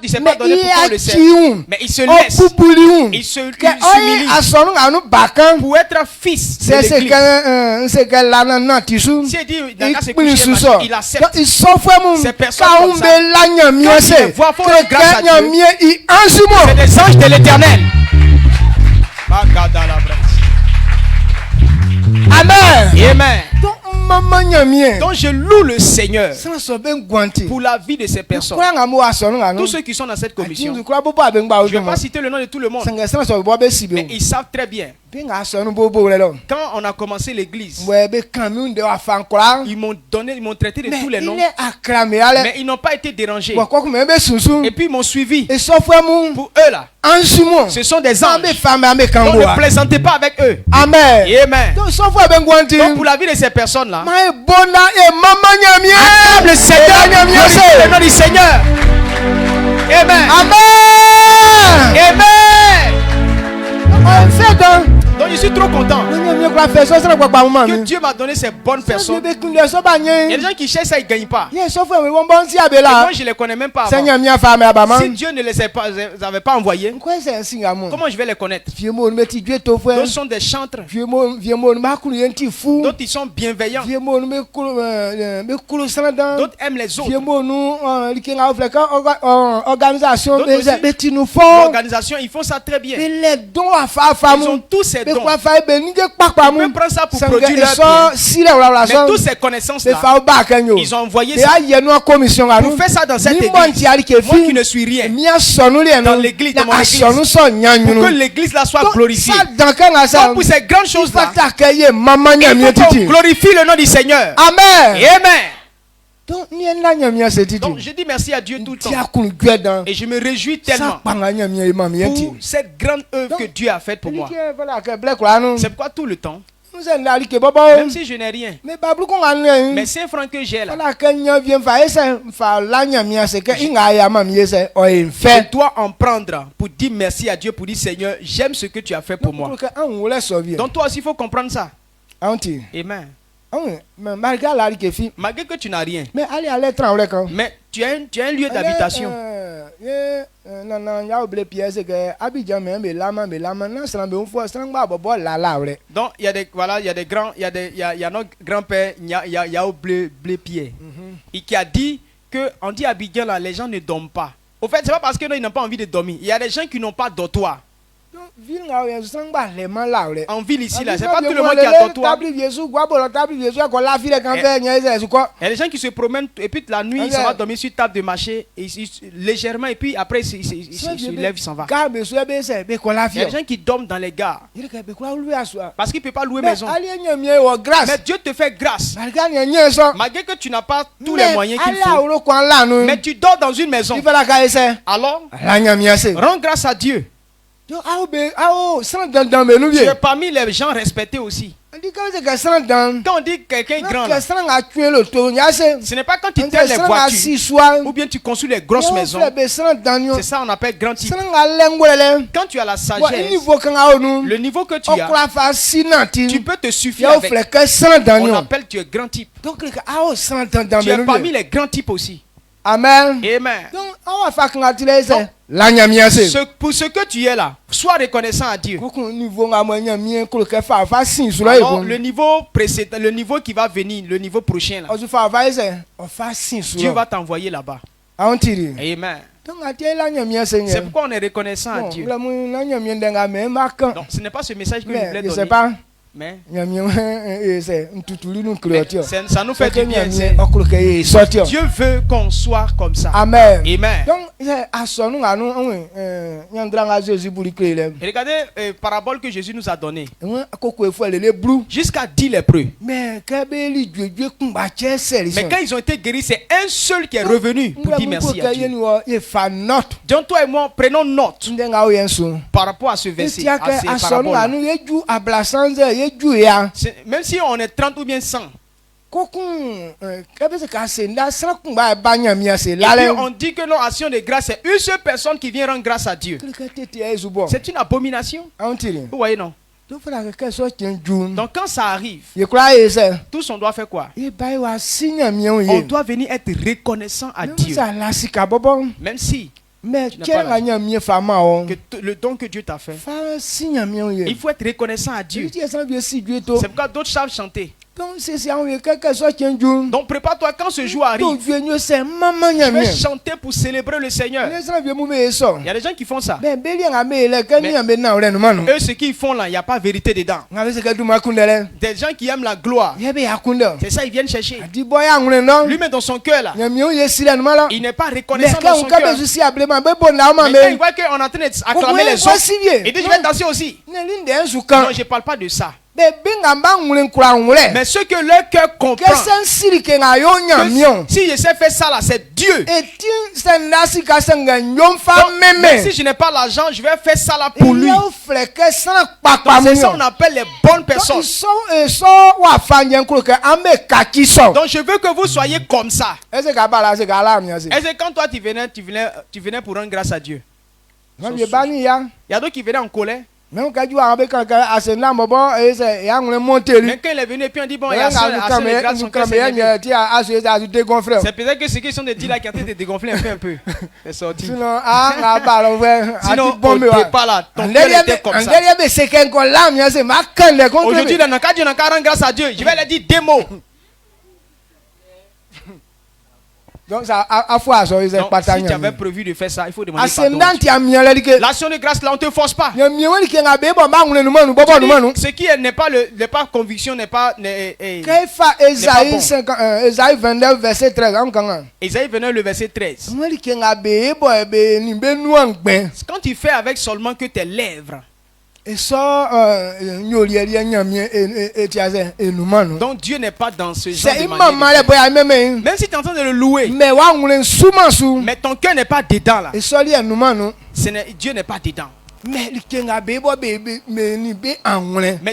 il s'est pas donné pour qu'on le serve. Mais il se laisse. Il s'humilie pour être fils de l'église. Si il dit, Naka s'est couché, il accepte. Ces personnes comme ça, quand ils les voient, font grâce à Dieu. C'est des anges de l'éternel. Amen. Amen. Donc je loue le Seigneur pour la vie de ces personnes. Tous ceux qui sont dans cette commission, je ne vais pas citer le nom de tout le monde, mais ils savent très bien. Quand on a commencé l'église, ils m'ont traité de tous les noms, mais ils n'ont pas été dérangés. Et puis ils m'ont suivi. Pour eux là, ce sont des anges. Donc ne plaisantez pas avec eux. Amen. Amen. Donc pour la vie de ces personnes là, acclame le Seigneur, glorifie le nom du Seigneur. Amen. Amen. Amen. Donc je suis trop content que Dieu m'a donné ces bonnes personnes. Il y a des gens qui cherchent ça, ils ne gagnent pas. Et moi je ne les connais même pas avant. Si Dieu ne les avait pas envoyés, comment je vais les connaître? D'autres sont des chantres. D'autres ils sont bienveillants. D'autres aiment les autres. L'organisation, ils font ça très bien. Ils ont tous ces dons. Ils peuvent prendre ça pour produire leur bien. Mais toutes ces connaissances-là, ils ont envoyé ça pour faire ça dans cette église. Moi qui ne suis rien, dans l'église, dans mon église, pour que l'église là soit glorifiée. Donc pour ces grandes choses-là, il faut qu'on glorifie le nom du Seigneur. Amen. Amen. Donc je dis merci à Dieu tout le temps. Et je me réjouis tellement pour cette grande œuvre que Dieu a faite pour moi. C'est pourquoi tout le temps, même si je n'ai rien, mais 5 francs que j'ai là, je dois en prendre pour dire merci à Dieu, pour dire Seigneur, j'aime ce que tu as fait pour moi. Donc toi aussi il faut comprendre ça. Amen. Malgré que tu n'as rien, mais tu as un lieu d'habitation. Donc il y a notre grand-père Yao Blé Pierre, et qui a dit que on dit à Abidjan là, les gens ne dorment pas. Au fait, c'est pas parce qu'ils n'ont pas envie de dormir. Il y a des gens qui n'ont pas de dortoir. En ville ici là, c'est pas tout le monde qui a dortoir. Il y a des gens qui se promènent et puis la nuit ils s'en vont dormir sur table de marché légèrement et puis après ils se lèvent, ils s'en vont. Il y a des gens qui dorment dans les gares parce qu'ils ne peuvent pas louer maison. Mais Dieu te fait grâce. Malgré que tu n'as pas tous les moyens qu'il faut, mais tu dors dans une maison. Alors, rends grâce à Dieu. Tu es parmi les gens respectés aussi. Quand on dit quelqu'un est grand, ce n'est pas quand tu telles les voitures ou bien tu construis les grosses maisons. C'est ça on appelle grand type. Quand tu as la sagesse, le niveau que tu as, tu peux te suffire avec. On appelle tu es grand type. Tu es parmi les grands types aussi. Amen. Amen. Pour ce que tu es là, sois reconnaissant à Dieu. Alors, le niveau précédent, le niveau qui va venir, le niveau prochain là, Dieu va t'envoyer là-bas. Amen. C'est pourquoi on est reconnaissant à Dieu. Donc ce n'est pas ce message que je voulais donner. Mais ça nous fait du bien. Dieu veut qu'on soit comme ça. Amen. Amen. Donc, regardez la parabole que Jésus nous a donnée. Jusqu'à 10 lépreux. Mais quand ils ont été guéris, c'est un seul qui est revenu pour dire merci à Dieu. Donc toi et moi, prenons note par rapport à ce verset, à ces paraboles. Même si on est 30 ou bien 100. Et puis on dit que nos actions de grâce, c'est une seule personne qui vient rendre grâce à Dieu. C'est une abomination. Vous voyez, non? Donc quand ça arrive, tous on doit faire quoi? On doit venir être reconnaissant à Dieu. Même si Mais tu n'as pas le don que Dieu t'a fait. Il faut être reconnaissant à Dieu. C'est pourquoi d'autres savent chanter. Donc prépare-toi quand ce jour arrive. Je vais chanter pour célébrer le Seigneur. Il y a des gens qui font ça. Mais eux, ce qu'ils font là, il n'y a pas vérité dedans. Des gens qui aiment la gloire. C'est ça, ils viennent chercher. Lui-même dans son cœur là, il n'est pas reconnaissant dans son cœur. Mais quand il voit qu'on est en train d'acclamer les autres, il dit je vais danser aussi. Non, je ne parle pas de ça. Mais ce que leur cœur comprend, si je sais faire ça là, c'est Dieu. Mais si je n'ai pas l'argent, je vais faire ça là pour lui. Donc c'est ça qu'on appelle les bonnes personnes. Donc je veux que vous soyez comme ça. Est-ce que quand toi tu venais pour rendre grâce à Dieu? Il y a d'autres qui venaient en colère. Mais quand il est venu et puis on dit bon, il y a de grâce, son cœur c'est peut-être que ceux qui sont des dits là qui ont été dégonflés un peu. C'est sorti. Sinon, on n'est pas là. Ton cœur était comme ça. Aujourd'hui, dans le cas de Dieu, rendre grâce à Dieu, je vais leur dire des mots. Donc, si tu avais prévu de faire ça, il faut demander pardon. L'action de grâce là, on ne te force pas. Ce qui n'est pas conviction, n'est pas bon. Ésaïe 29, verset 13. Ésaïe 29, le verset 13. Quand tu fais avec seulement que tes lèvres. Donc Dieu n'est pas dans ce genre de manière. Même si tu es en train de le louer, mais ton cœur n'est pas dedans là. Dieu n'est pas dedans. Mais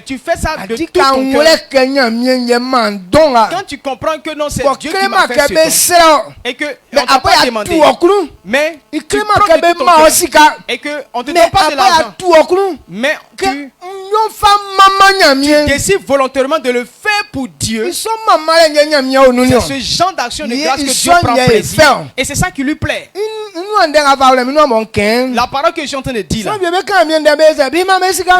tu fais ça de tout ton cœur. Quand tu comprends que non, c'est Dieu qui m'a fait ce don, et que on t'a pas demandé, mais tu prends de tout ton cœur, et que on te donne pas de l'argent, mais tu décides volontairement de le faire pour Dieu. C'est ce genre d'action de grâce que Dieu prend plaisir, et c'est ça qui lui plaît. La parole que je suis en train de dire là, il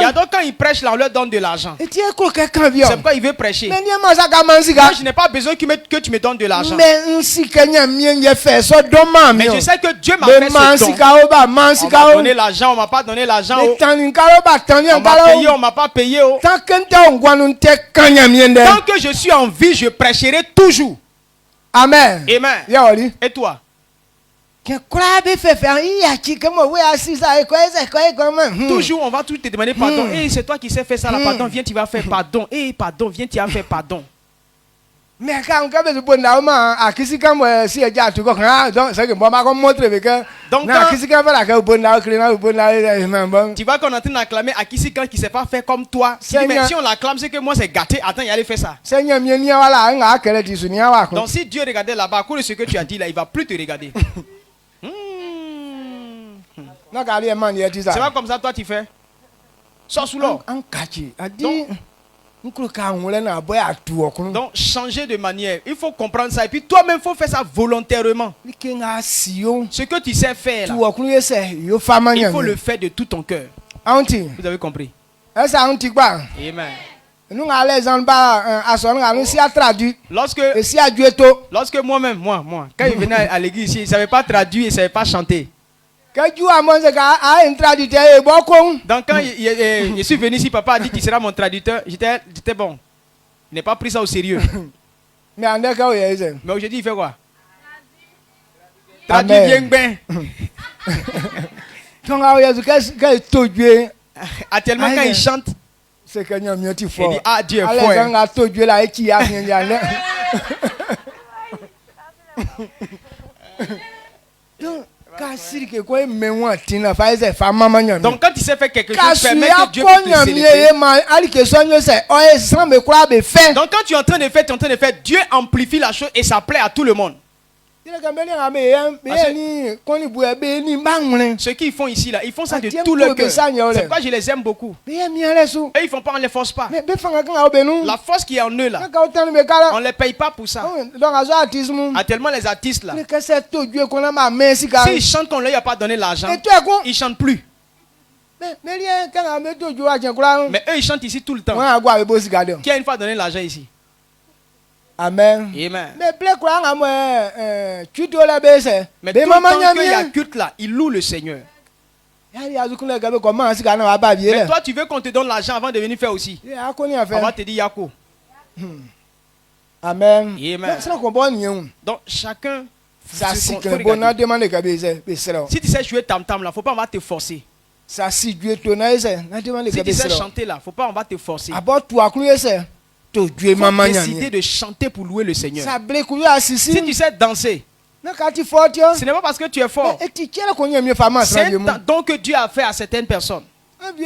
y a d'autres quand ils prêchent là, on leur donne de l'argent. C'est pourquoi il veut prêcher. Moi je n'ai pas besoin que tu me donnes de l'argent. Mais je sais que Dieu m'a fait ce don. On m'a donné l'argent, on m'a pas donné l'argent. On m'a payé, on m'a pas payé. Tant que je suis en vie, je prêcherai toujours. Amen. Amen. Et toi? Toujours on va tout te demander pardon. Et c'est toi qui sais faire ça là, pardon, viens tu vas faire pardon. Et pardon, viens tu vas faire pardon. Mais quand tu vois qu'on est en train d'acclamer à qui ne sait pas faire comme toi. Mais si on l'acclame, c'est que moi c'est gâté. Attends, il allait faire ça. Donc si Dieu regardait là-bas, à cause de ce que tu as dit là, il ne va plus te regarder. C'est pas comme ça toi tu fais. Sors sous l'eau. Donc changer de manière. Il faut comprendre ça. Et puis toi-même, il faut faire ça volontairement. Ce que tu sais faire là, il faut le faire de tout ton cœur. Vous avez compris? Amen. Lorsque moi-même, quand il venait à l'église ici, il ne savait pas traduire, il ne savait pas chanter. Donc quand je suis venu ici, papa a dit tu seras mon traducteur, j'étais bon. Il n'a pas pris ça au sérieux. Mais aujourd'hui il fait quoi? Traduit bien bien. Actuellement quand il chante, il dit ah Dieu est fort. Donc quand tu sais faire quelque chose, permets que Dieu puisse te célébrer. Donc quand tu es en train de faire, Dieu amplifie la chose et ça plaît à tout le monde. Ce qu'ils font ici là, ils font ça de tout leur cœur. C'est pourquoi je les aime beaucoup. Et ils font pas, on les force pas. La force qui est en eux là, on les paye pas pour ça. Tellement les artistes là, s'ils chantent qu'on leur a pas donné l'argent, ils chantent plus. Mais eux ils chantent ici tout le temps. Qui a une fois donné l'argent ici? Amen. Amen. Mais tout le temps qu'il y a culte là, ils louent le Seigneur. Mais toi, tu veux qu'on te donne l'argent avant de venir faire aussi. On va te dire Yako. Amen. Amen. Donc chacun. Si tu sais jouer tam-tam là, faut pas on va te forcer. Si tu sais chanter là, faut pas on va te forcer. Faut décider de chanter pour louer le Seigneur. Si tu sais danser, ce n'est pas parce que tu es fort. C'est un don que Dieu a fait à certaines personnes. Il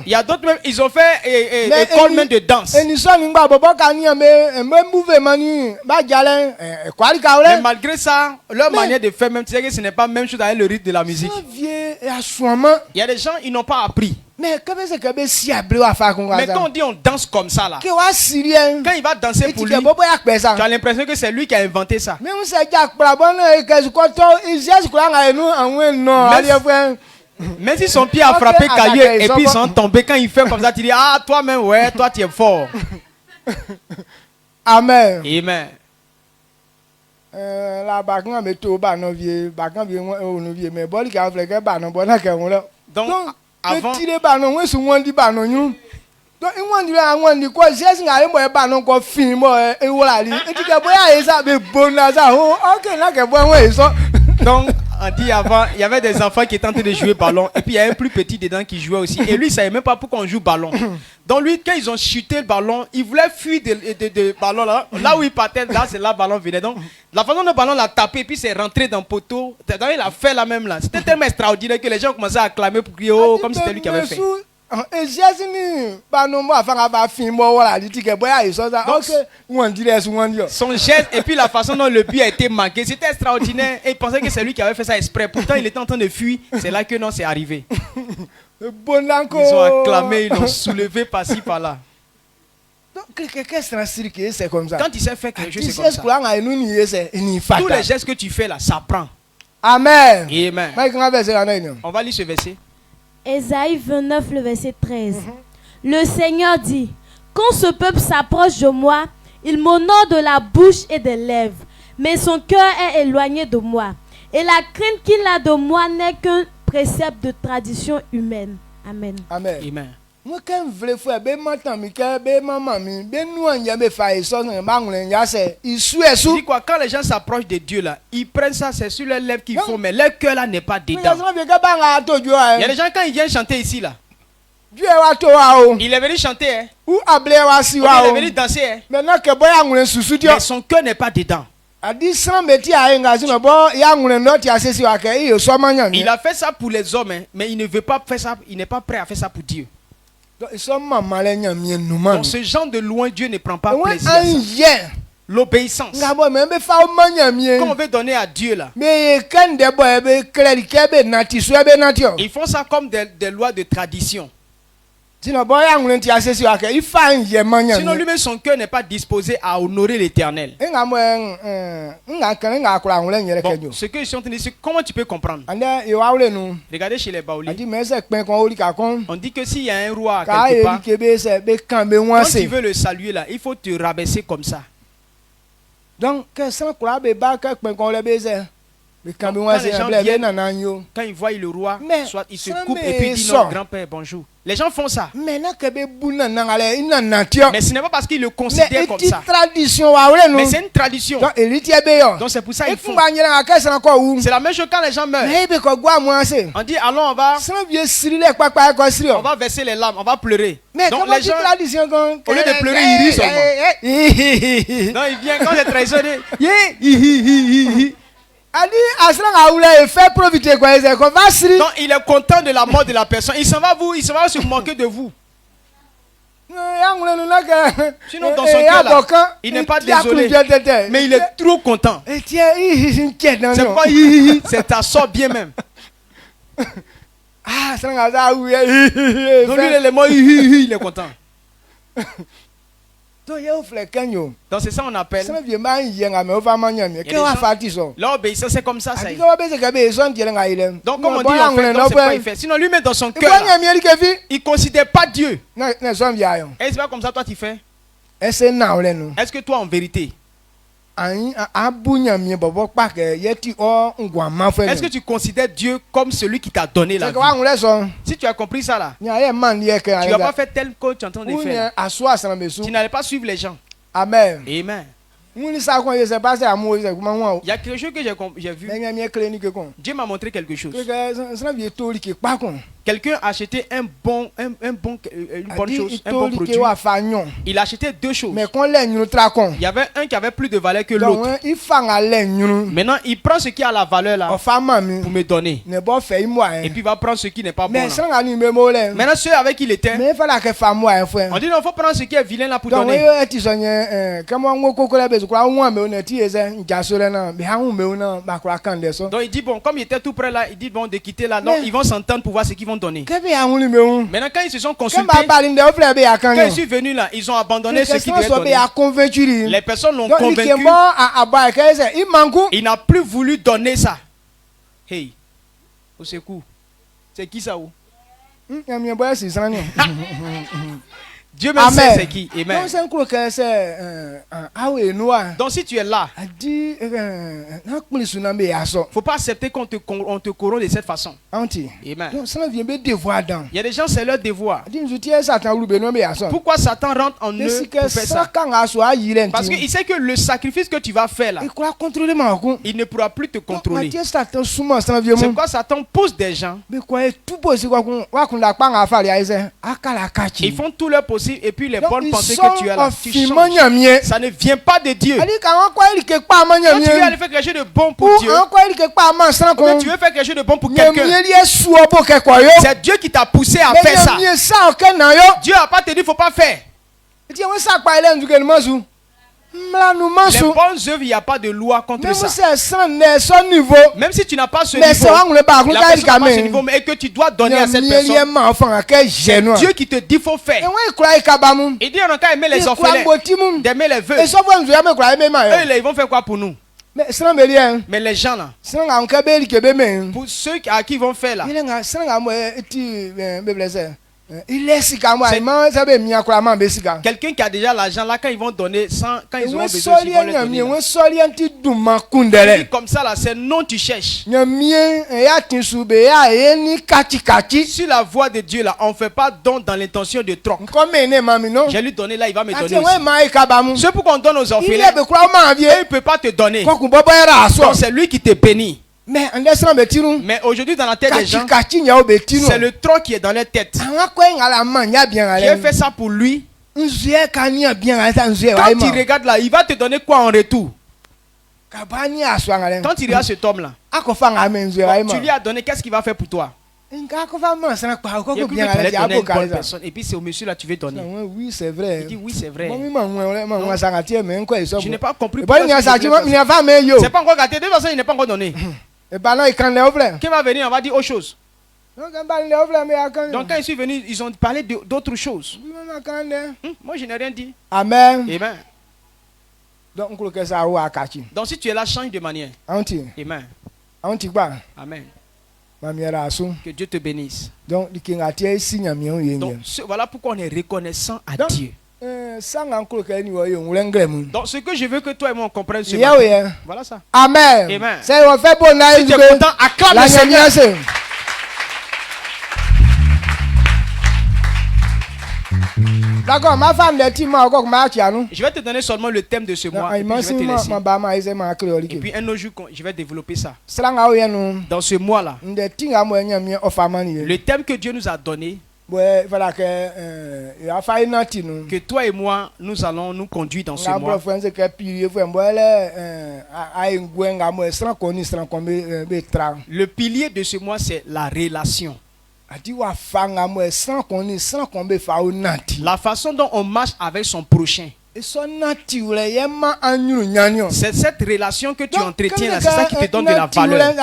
y a d'autres même, ils ont fait école même de danse. Mais malgré ça, leur manière de faire, même tu sais que ce n'est pas la même chose avec le rythme de la musique. Il y a des gens, ils n'ont pas appris. Mais quand on dit on danse comme ça là, quand il va danser pour lui, tu as l'impression que c'est lui qui a inventé ça. Même si son pied a frappé caillou et puis ils sont tombés, quand il fait comme ça, tu dis ah toi-même ouais, toi tu es fort. Amen. Amen. Donc avant donc on dit avant, il y avait des enfants qui étaient en train de jouer ballon et puis il y a un plus petit dedans qui jouait aussi et lui il savait même pas pourquoi on joue ballon. Donc lui quand ils ont chuté le ballon, il voulait fuir de ballon là où il partait, là c'est là le ballon venait. Donc la façon dont le ballon l'a tapé et puis c'est rentré dans le poteau, il a fait la même là. C'était tellement extraordinaire que les gens commençaient à acclamer pour crier oh, comme si c'était lui qui avait fait. Donc, son geste et puis la façon dont le but a été marqué, c'était extraordinaire et il pensait que c'est lui qui avait fait ça exprès. Pourtant il était en train de fuir, c'est là que non c'est arrivé. Ils ont acclamé, ils l'ont soulevé par-ci par-là. Quand il s'est fait quelque chose, c'est comme ça. Tous les gestes que tu fais là, ça prend. Amen. Amen. On va lire ce verset. Ésaïe 29, le verset 13. Le Seigneur dit, quand ce peuple s'approche de moi, il m'honore de la bouche et des lèvres, mais son cœur est éloigné de moi. Et la crainte qu'il a de moi n'est qu'un précepte de tradition humaine. Amen. Amen. Amen. Dis quoi, quand les gens s'approchent de Dieu là, ils prennent ça, c'est sur leurs lèvres qu'ils font, mais leur cœur là n'est pas dedans. Il y a des gens quand ils viennent chanter ici là, il est venu chanter hein? Ou il est venu danser hein? Mais son cœur n'est pas dedans. Il a fait ça pour les hommes hein, mais il ne veut pas faire ça, il n'est pas prêt à faire ça pour Dieu. Donc ce genre de loin, Dieu ne prend pas plaisir à ça. L'obéissance. Quand on veut donner à Dieu là, ils font ça comme des lois de tradition. Sinon lui-même son cœur n'est pas disposé à honorer l'Éternel. Bon, ce que je suis en train de dire, comment tu peux comprendre? Regardez chez les Baouli. On dit que s'il y a un roi quelque part, quand tu veux le saluer là, il faut te rabaisser comme ça. Donc quand les gens viennent, quand ils voient le roi, soit ils se coupent et puis ils disent non, grand-père, bonjour. Les gens font ça. Mais ce n'est pas parce qu'ils le considèrent comme ça. Mais c'est une tradition. Donc c'est pour ça qu'ils font. C'est la même chose quand les gens meurent. On dit allons, on va verser les larmes, on va pleurer. Donc les gens, au lieu de pleurer, ils rient seulement. Non, il vient quand les trahisons disent donc il est content de la mort de la personne. Il s'en va se moquer de vous. Sinon, dans son cœur, là, il n'est pas désolé, mais il est trop content. C'est pas ça sort bien même. Donc lui, il est content. Donc c'est ça on appelle. L'obéissance, c'est comme ça. Donc comme on dit, en fait, c'est pas il fait. Sinon lui-même dans son cœur, il ne considère pas Dieu. Et c'est pas comme ça toi tu fais. Est-ce que toi en vérité, est-ce que tu considères Dieu comme celui qui t'a donné la vie? Si tu as compris ça là, tu n'as pas fait tel que tu es en train de faire. Tu n'allais pas suivre les gens. Amen. Amen. Il y a quelque chose que j'ai vu. Dieu m'a montré quelque chose. Quelqu'un a acheté une bonne chose, un bon produit. Il a acheté deux choses. Il y avait un qui avait plus de valeur que l'autre. Maintenant, il prend ce qui a la valeur là pour me donner. Et puis il va prendre ce qui n'est pas bon là. Maintenant, ceux avec qui il était, on dit non, il faut prendre ce qui est vilain là pour donner. Donc il dit bon, comme il était tout près là, il dit bon de quitter là, non, ils vont s'entendre pour voir ce qu'ils vont donner. Maintenant quand ils se sont consultés, quand ils sont venus là, ils ont abandonné ce qu'ils devaient donner. Les personnes l'ont convaincu. Il n'a plus voulu donner ça. Hey, au secours. C'est qui ça ou? Dieu me sait c'est qui. Amen. Donc si tu es là, faut pas accepter qu'on te corrompt de cette façon. Amen. Il y a des gens, c'est leur devoir. Pourquoi Satan rentre en eux pour faire ça? Parce qu'il sait que le sacrifice que tu vas faire là, il ne pourra plus te contrôler. C'est pourquoi Satan pousse des gens. Ils font tout leur possible. Et puis les bonnes pensées que tu as là, tu changes. Ça ne vient pas de Dieu. Quand tu veux aller faire quelque chose de bon pour Dieu, quand tu veux faire quelque chose de bon pour quelqu'un, c'est Dieu qui t'a poussé à faire ça. Dieu n'a pas te dit qu'il ne faut pas faire. Les bonnes œuvres, il n'y a pas de loi contre ça. Même si tu n'as pas ce niveau, la personne n'a pas ce niveau, et que tu dois donner à cette personne, c'est Dieu qui te dit qu'il faut faire. Il dit on a qu'à aimer les orphelins, d'aimer les veuves. Eux, ils vont faire quoi pour nous? Mais les gens là, pour ceux à qui ils vont faire là, quelqu'un qui a déjà l'argent là, quand ils vont donner, quand ils auront besoin, ils vont les donner. Comme ça là, c'est non tu cherches. Sur la voie de Dieu là, on ne fait pas don dans l'intention de troc. J'ai lui donné là, il va me donner aussi. C'est pourquoi on donne aux orphelins. Il ne peut pas te donner. Donc c'est lui qui te bénit. Mais aujourd'hui dans la tête des gens, c'est le troc qui est dans leur tête. J'ai fait ça pour lui. Quand il regarde là, il va te donner quoi en retour? Quand il regarde cet homme là, tu lui as donné, qu'est-ce qu'il va faire pour toi? Et puis c'est au monsieur là, tu veux donner. Oui, c'est vrai. Il dit oui, c'est vrai. Je n'ai pas compris. C'est pas encore gâté. De toute façon, il n'est pas encore donné. Qui va venir, on va dire autre chose. Donc quand ils sont venus, ils ont parlé d'autres choses. Moi je n'ai rien dit. Amen. Amen. Donc si tu es là, change de manière. Amen. Amen. Que Dieu te bénisse. Donc voilà pourquoi on est reconnaissant à Dieu. Donc ce que je veux que toi et moi on comprenne ce matin, voilà ça. Amen. Amen. Si tu es content, acclame le Seigneur. D'accord, ma femme de Tim encore je vais te donner seulement le thème de ce mois. Et puis je vais te laisser. Et puis un autre jour, je vais développer ça. Dans ce mois-là, le thème que Dieu nous a donné, que toi et moi, nous allons nous conduire dans ce mois. Le pilier de ce mois, c'est la relation. La façon dont on marche avec son prochain. C'est cette relation que tu entretiens là, c'est ça qui te donne de la valeur.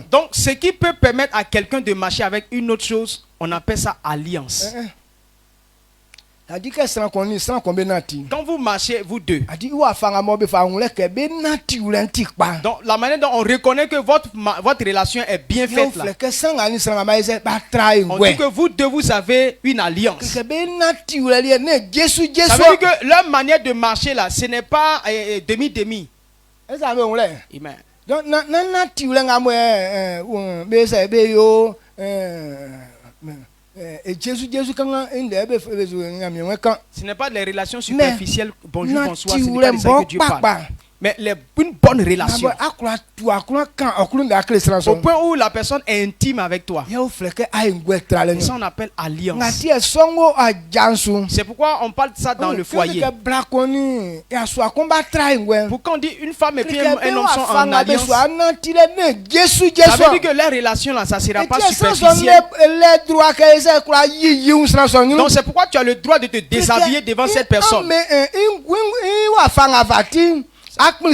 Donc ce qui peut permettre à quelqu'un de marcher avec une autre chose, on appelle ça alliance. Quand vous marchez, vous deux, donc la manière dont on reconnaît que votre relation est bien faite là, on dit que vous deux vous avez une alliance. Ça veut dire que leur manière de marcher là, ce n'est pas demi-demi. Amen. Ce n'est pas les relations superficielles, bonjour, bonsoir, ce n'est pas de ça que Dieu parle. Mais une bonne relation. Au point où la personne est intime avec toi. Ça on appelle alliance. C'est pourquoi on parle de ça dans le foyer. Pourquoi on dit une femme et puis un homme sont en alliance? Ça veut dire que la relation là, ça ne sera pas superficielle. Donc c'est pourquoi tu as le droit de te déshabiller devant cette personne. Ça veut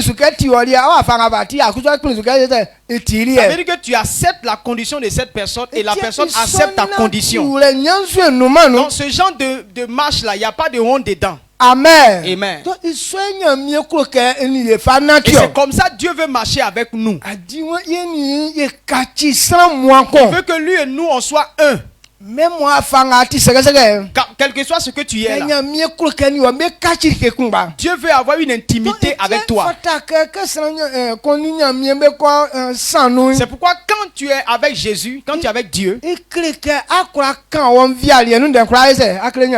dire que tu acceptes la condition de cette personne et la personne accepte ta condition. Dans ce genre de marche là, il n'y a pas de honte dedans. Amen. Amen. Et c'est comme ça Dieu veut marcher avec nous. Il veut que lui et nous on soit un. Même moi, quel que soit ce que tu es là, Dieu veut avoir une intimité avec toi. C'est pourquoi quand tu es avec Jésus, quand tu es avec Dieu,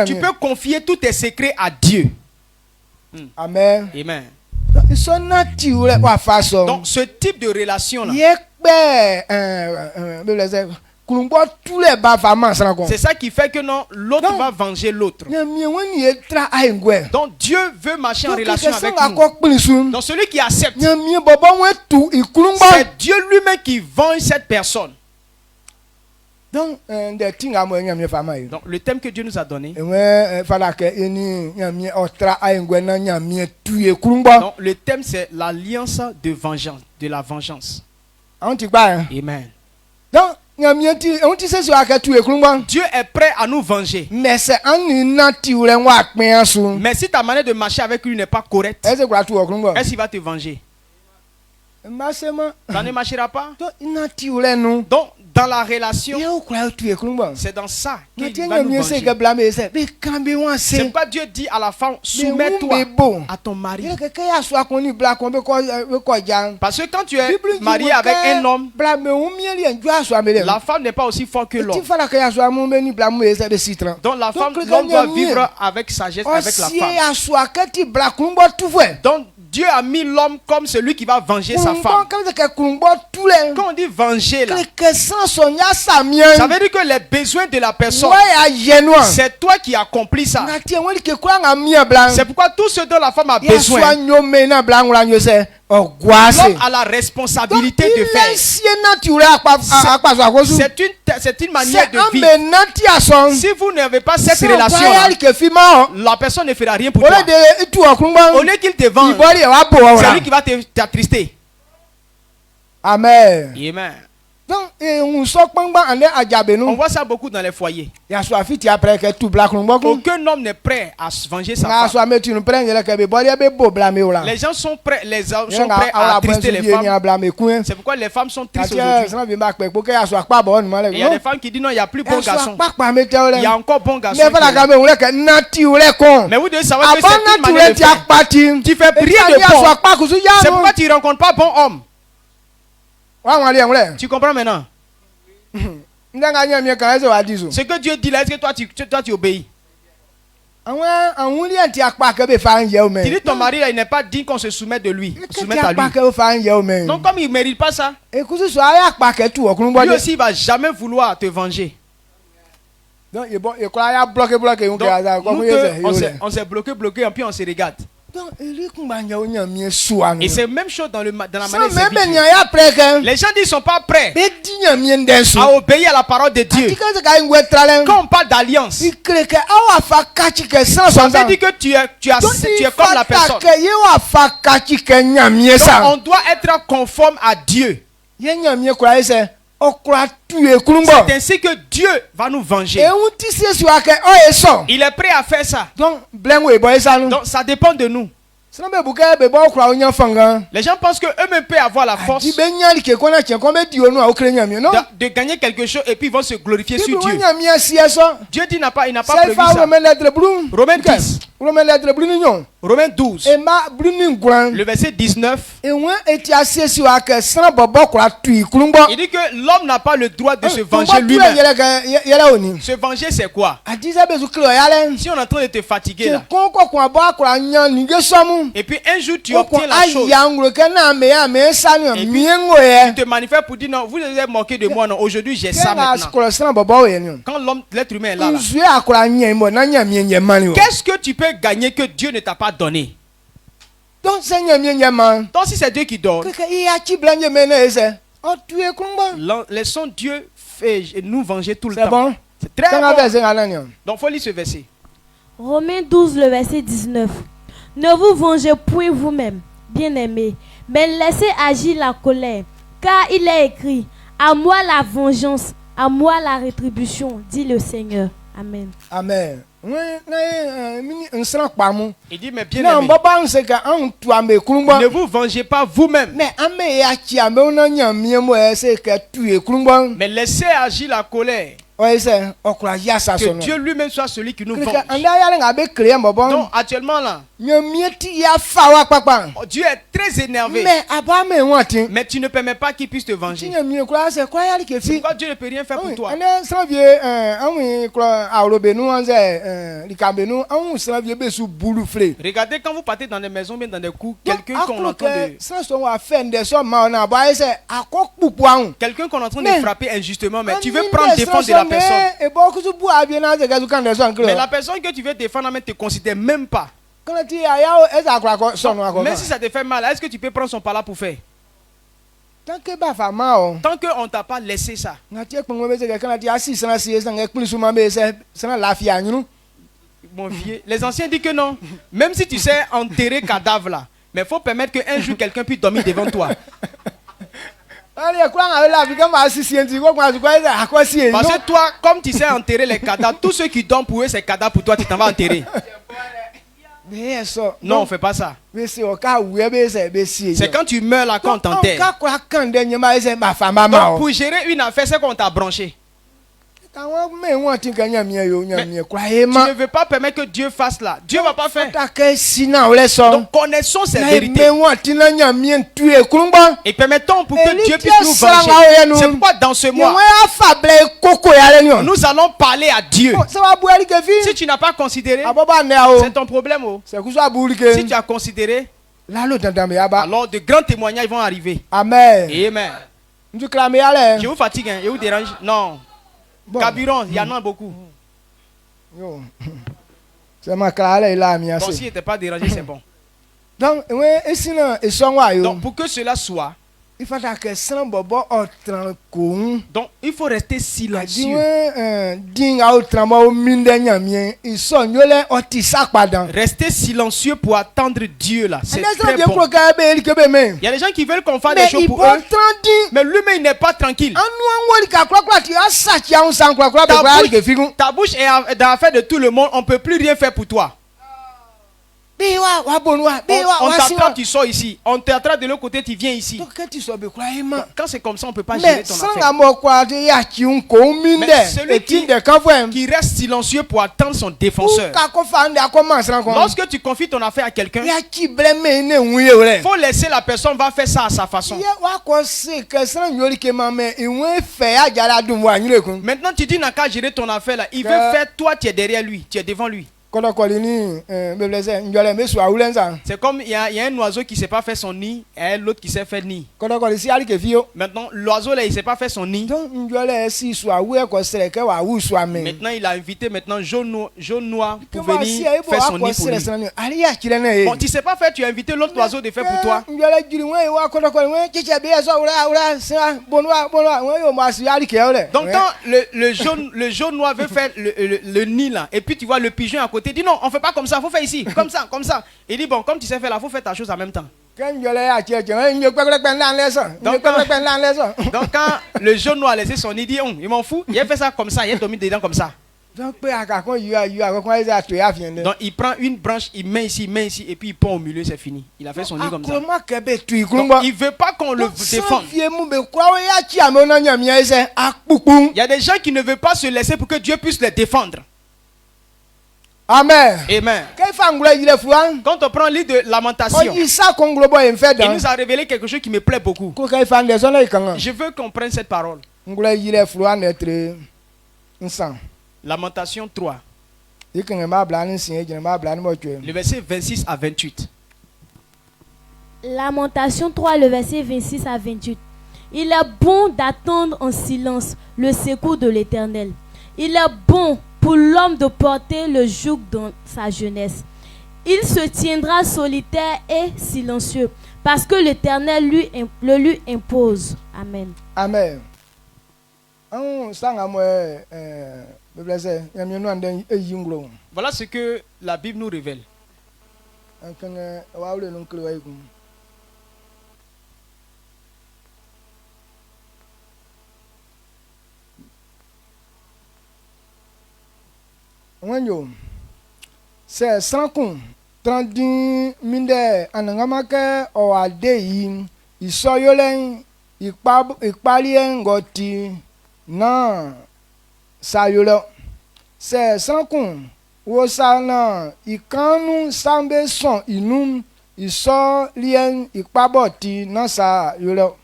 tu peux confier tous tes secrets à Dieu. Amen. Amen. Donc ce type de relation là, c'est ça qui fait que non, l'autre va venger l'autre. Donc Dieu veut marcher en relation avec nous. Donc celui qui accepte, c'est Dieu lui-même qui venge cette personne. Donc le thème que Dieu nous a donné, donc, le thème c'est l'alliance de vengeance, de la vengeance. Amen. Donc Dieu est prêt à nous venger. Mais si ta manière de marcher avec lui n'est pas correcte, est-ce qu'il va te venger? Ça ne marchera pas. Donc dans la relation, c'est dans ça qu'il va nous venger. C'est pourquoi Dieu dit à la femme, soumets-toi à ton mari. Parce que quand tu es marié avec un homme, la femme n'est pas aussi forte que l'homme. Donc la femme, l'homme doit vivre avec sagesse avec la femme. Donc Dieu a mis l'homme comme celui qui va venger sa femme. Quand on dit venger là, ça veut dire que les besoins de la personne, c'est toi qui accomplis ça. C'est pourquoi tout ce dont la femme a besoin, l'homme a la responsabilité de faire. C'est une manière de vivre. Si vous n'avez pas cette relation, la personne ne fera rien pour toi. Au lieu qu'il te venge, c'est lui qui va t'attrister. Amen. Amen. Donc, on voit ça beaucoup dans les foyers. Aucun homme n'est prêt à se venger sa femme. Les gens sont prêts, à attrister les femmes. C'est pourquoi les femmes sont tristes aujourd'hui. Il y a des femmes qui disent non, il n'y a plus bon garçon. Il y a encore bon garçon. Mais vous devez savoir que c'est une manière de faire. Tu fais rien de bon. C'est pourquoi tu ne rencontres pas bon homme. Tu comprends maintenant? Ce que Dieu dit là, est-ce que toi tu obéis? Tu dis ton mari là, il n'est pas digne qu'on se soumette à lui. Donc comme il ne mérite pas ça, lui aussi il ne va jamais vouloir te venger. Donc, on s'est bloqué et puis on se regarde. Et c'est la même chose dans la manière de servir. Les gens disent qu'ils ne sont pas prêts à obéir à la parole de Dieu. Quand on parle d'alliance, ça veut dire que tu es comme la personne. Donc on doit être conforme à Dieu. C'est ainsi que Dieu va nous venger. Il est prêt à faire ça. Donc ça dépend de nous. Les gens pensent qu'eux-mêmes peuvent avoir la force de gagner quelque chose et puis ils vont se glorifier sur Dieu. Dieu dit il n'a pas prévu ça. Romains 10. Romains 12. Le verset 19. Il dit que l'homme n'a pas le droit de se venger lui-même. Se venger, c'est quoi? Si on est en train de te fatiguer là, et puis un jour tu obtiens la chose, et puis tu te manifestes pour dire non, vous vous êtes moqué de moi, non, aujourd'hui j'ai ça maintenant. Quand l'être humain est là, qu'est-ce que tu peux gagner que Dieu ne t'a pas donné? Donc si c'est Dieu qui donne, laissons Dieu nous venger tout le temps. C'est très bon. Donc il faut lire ce verset. Romains 12, le verset 19. Ne vous vengez point vous-même, bien-aimés, mais laissez agir la colère, car il est écrit, à moi la vengeance, à moi la rétribution, dit le Seigneur. Amen. Amen. Il dit, mais bien aimé, ne vous vengez pas vous-même, mais laissez agir la colère. Que Dieu lui-même soit celui qui nous venge. Donc actuellement là, Dieu est très énervé, mais tu ne permets pas qu'il puisse te venger. Pourquoi Dieu ne peut rien faire pour toi? Regardez quand vous partez dans des maisons, bien dans des coups, quelqu'un qu'on entend de frapper injustement, mais tu veux prendre défense de la personne. Mais la personne que tu veux défendre ne te considère même pas. Même si ça te fait mal, est-ce que tu peux prendre son pala pour faire? Tant qu'on ne t'a pas laissé ça. Mon vieux, les anciens disent que non. Même si tu sais enterrer cadavre là, mais il faut permettre qu'un jour quelqu'un puisse dormir devant toi. Parce que toi, comme tu sais enterrer les cadavres, tous ceux qui dorment pour eux, c'est cadavres pour toi, tu t'en vas enterrer. Non, on ne fait pas ça. C'est quand tu meurs là qu'on t'enterre. Donc pour gérer une affaire, c'est qu'on t'a branché. Mais tu ne veux pas permettre que Dieu fasse là. Dieu ne va pas faire. Donc connaissons ces vérités. Et permettons pour que Dieu puisse nous venger. C'est pourquoi dans ce mois, nous allons parler à Dieu. Si tu n'as pas considéré, c'est ton problème. Si tu as considéré, alors de grands témoignages vont arriver. Amen. Amen. Je vous fatigue, hein? Je vous dérange? Non. Bon. Carburant, il y en a beaucoup. Bon, si il n'était pas dérangé, c'est bon. Donc, pour que cela soit, donc il faut rester silencieux. Rester silencieux pour attendre Dieu là. C'est très bon. Il y a des gens qui veulent qu'on fasse des choses pour eux, mais lui-même il n'est pas tranquille. Ta bouche est dans l'affaire de tout le monde, on ne peut plus rien faire pour toi. On t'attrape, tu sors ici. On t'attrape de l'autre côté, tu viens ici. Quand c'est comme ça, on ne peut pas gérer ton affaire. Mais celui qui reste silencieux pour attendre son défenseur. Lorsque tu confies ton affaire à quelqu'un, il faut laisser la personne va faire ça à sa façon. Maintenant, tu dis n'a qu'à gérer ton affaire là. Il veut faire, toi tu es derrière lui, tu es devant lui. C'est comme il y a un oiseau qui ne sait pas faire son nid et l'autre qui sait faire nid. Maintenant, l'oiseau là, il ne sait pas faire son nid. Maintenant, il a invité jaune noir pour venir faire son nid pour lui. Bon, tu ne sais pas faire, tu as invité l'autre oiseau de faire pour toi. Donc quand le jaune noir veut faire le nid là, et puis tu vois le pigeon à côté, dit non, on ne fait pas comme ça, il faut faire ici, comme ça, comme ça. Il dit bon, comme tu sais faire là, il faut faire ta chose en même temps. Donc quand le jaune noir a laissé son nid, il dit il m'en fout, il a fait ça comme ça, il a dormi dedans comme ça. Donc il prend une branche, il met ici, et puis il pond au milieu, c'est fini. Il a fait son nid comme ça. Donc, il ne veut pas qu'on le défende. Il y a des gens qui ne veulent pas se laisser pour que Dieu puisse les défendre. Amen. Amen. Quand on prend le livre de Lamentation, il nous a révélé quelque chose qui me plaît beaucoup. Je veux qu'on prenne cette parole. Lamentation 3. Le verset 26 à 28. Lamentation 3, le verset 26 à 28. Il est bon d'attendre en silence le secours de l'Éternel. Il est bon pour l'homme de porter le joug dans sa jeunesse. Il se tiendra solitaire et silencieux parce que l'Éternel le lui impose. Amen. Amen. Voilà ce que la Bible nous révèle. C'est sans con. Trandin minde anangamake o adei isoyolen ikpalien goti na sayolo. C'est sans con. Wosana ikanu sambe son inum isolien ikpaboti na sayolo.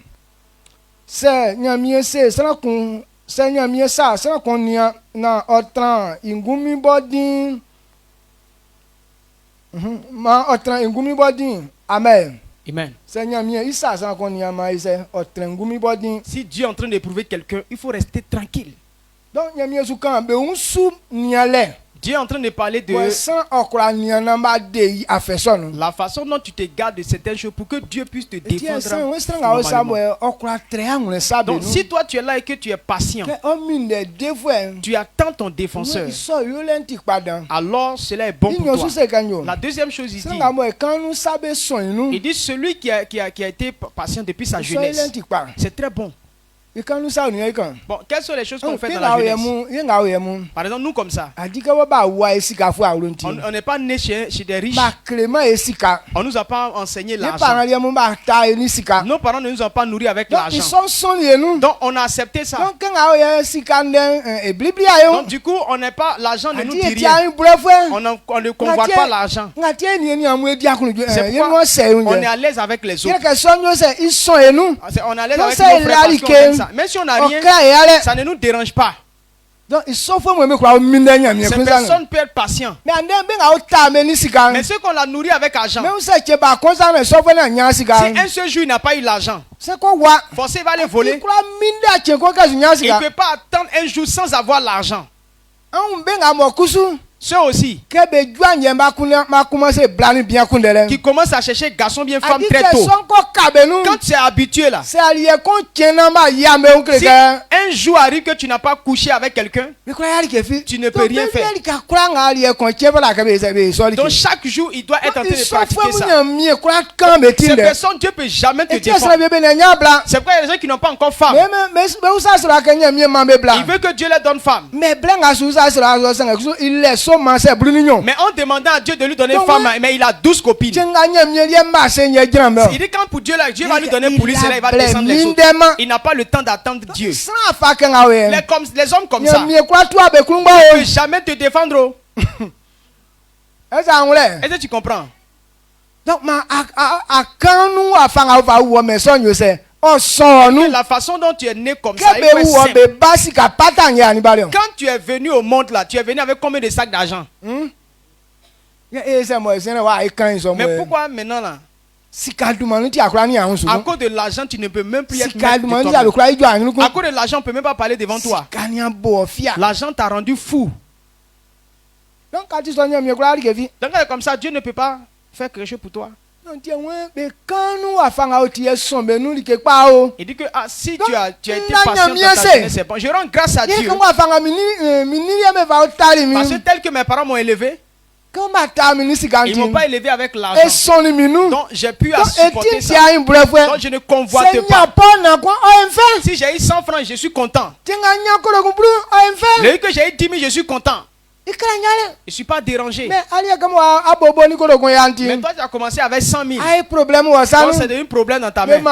C'est nyamie se sans con. Seigneur mieux ça, c'est qu'on y a na otran ingumi body. Ma otran ingumi body. Amen. Amen. Seigneur mieux isa ça qu'on y a ma isa otran ingumi body. Si Dieu est en train d'éprouver quelqu'un, il faut rester tranquille. Donc y a mieux soukan be un sou niale. Dieu est en train de parler de la façon dont tu te gardes de certaines choses pour que Dieu puisse te défendre. Donc si toi tu es là et que tu es patient, tu attends ton défenseur, alors cela est bon pour toi. La deuxième chose, il dit celui qui a été patient depuis sa jeunesse, c'est très bon. Bon, quelles sont les choses qu'on fait dans la jeunesse? Par exemple, nous comme ça, on n'est pas né chez des riches. On nous a pas enseigné l'argent. Nos parents ne nous ont pas nourris avec l'argent. Donc on a accepté ça. Donc du coup, on n'est pas, l'argent ne nous dit rien. On ne convoite pas l'argent. C'est pourquoi on est à l'aise avec les autres. On est à l'aise avec nos frères. Même si on n'a rien, ça ne nous dérange pas. Ces personnes peuvent être patients. Mais ceux qu'on a nourri avec argent, si un seul jour il n'a pas eu l'argent, forcément il va les voler. Il ne peut pas attendre un jour sans avoir l'argent. Ceux aussi qui commencent à chercher garçon bien femme très tôt. Quand tu es habitué là, si un jour arrive que tu n'as pas couché avec quelqu'un, tu ne peux rien faire. Donc chaque jour il doit être en train de pratiquer ça. Ces personnes, Dieu ne peut jamais te défendre. C'est pourquoi il y a des gens qui n'ont pas encore femme. Il veut que Dieu leur donne femme. Mais en demandant à Dieu de lui donner femme, mais il a 12 copines. Il dit quand pour Dieu, là, Dieu va lui donner pour lui, c'est là il va descendre les autres. Il n'a pas le temps d'attendre Dieu. Les hommes comme ça, il ne peut jamais te défendre. Est-ce que tu comprends? Donc, la façon dont tu es né comme ça, il faut être simple. Quand tu es venu au monde là, tu es venu avec combien de sacs d'argent? Mais pourquoi maintenant là? À cause de l'argent, tu ne peux même plus être maître de toi-même. À cause de l'argent, on ne peut même pas parler devant toi. L'argent t'a rendu fou. Donc comme ça, Dieu ne peut pas faire quelque chose pour toi. Il dit que si tu as été patient dans ta jeunesse, c'est bon. Je rends grâce à Dieu. Parce que tel que mes parents m'ont élevé, ils ne m'ont pas élevé avec l'argent. Donc j'ai pu supporter ça. Donc je ne convoite pas. Si j'ai eu 100 francs, je suis content. Le que j'ai eu 10 000, je suis content. Je ne suis pas dérangé. Mais toi, tu as commencé avec 100 000. Donc c'est devenu un problème dans ta main. Si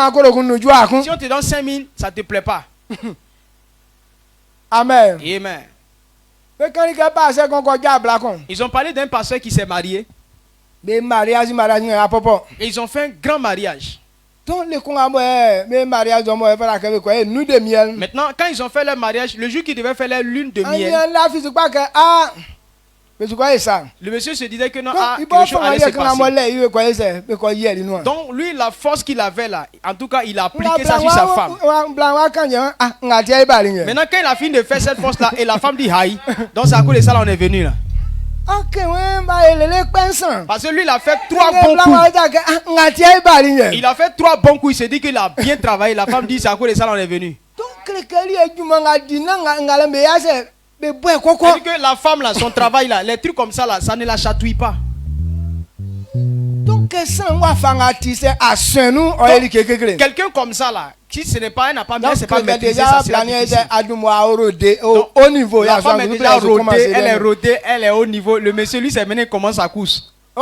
on te donne 5 000, ça ne te plaît pas. Amen. Amen. Ils ont parlé d'un pasteur qui s'est marié. Et ils ont fait un grand mariage. Maintenant, quand ils ont fait leur mariage, le jour qu'ils devaient faire leur lune de miel, le monsieur se disait que non, quelque chose allait se passer. Donc lui, la force qu'il avait là, en tout cas, il a appliqué ça sur sa femme. Maintenant, quand il a fini de faire cette force-là, et la femme dit aïe, donc c'est à cause de ça là, on est venu là. Parce que lui, il a fait 3 bons coups. Il a fait 3 bons coups. Il s'est dit qu'il a bien travaillé. La femme dit c'est à cause de ça là, on est venu. C'est-à-dire que la femme là, son travail là, les trucs comme ça là, ça ne la chatouille pas. Quelqu'un comme ça là, si ce n'est pas un n'a pas bien, c'est pas maîtriser ça, c'est difficile. La femme est déjà rodée, elle est rodée, elle est au niveau. Le monsieur lui s'est mené comment ça course. Et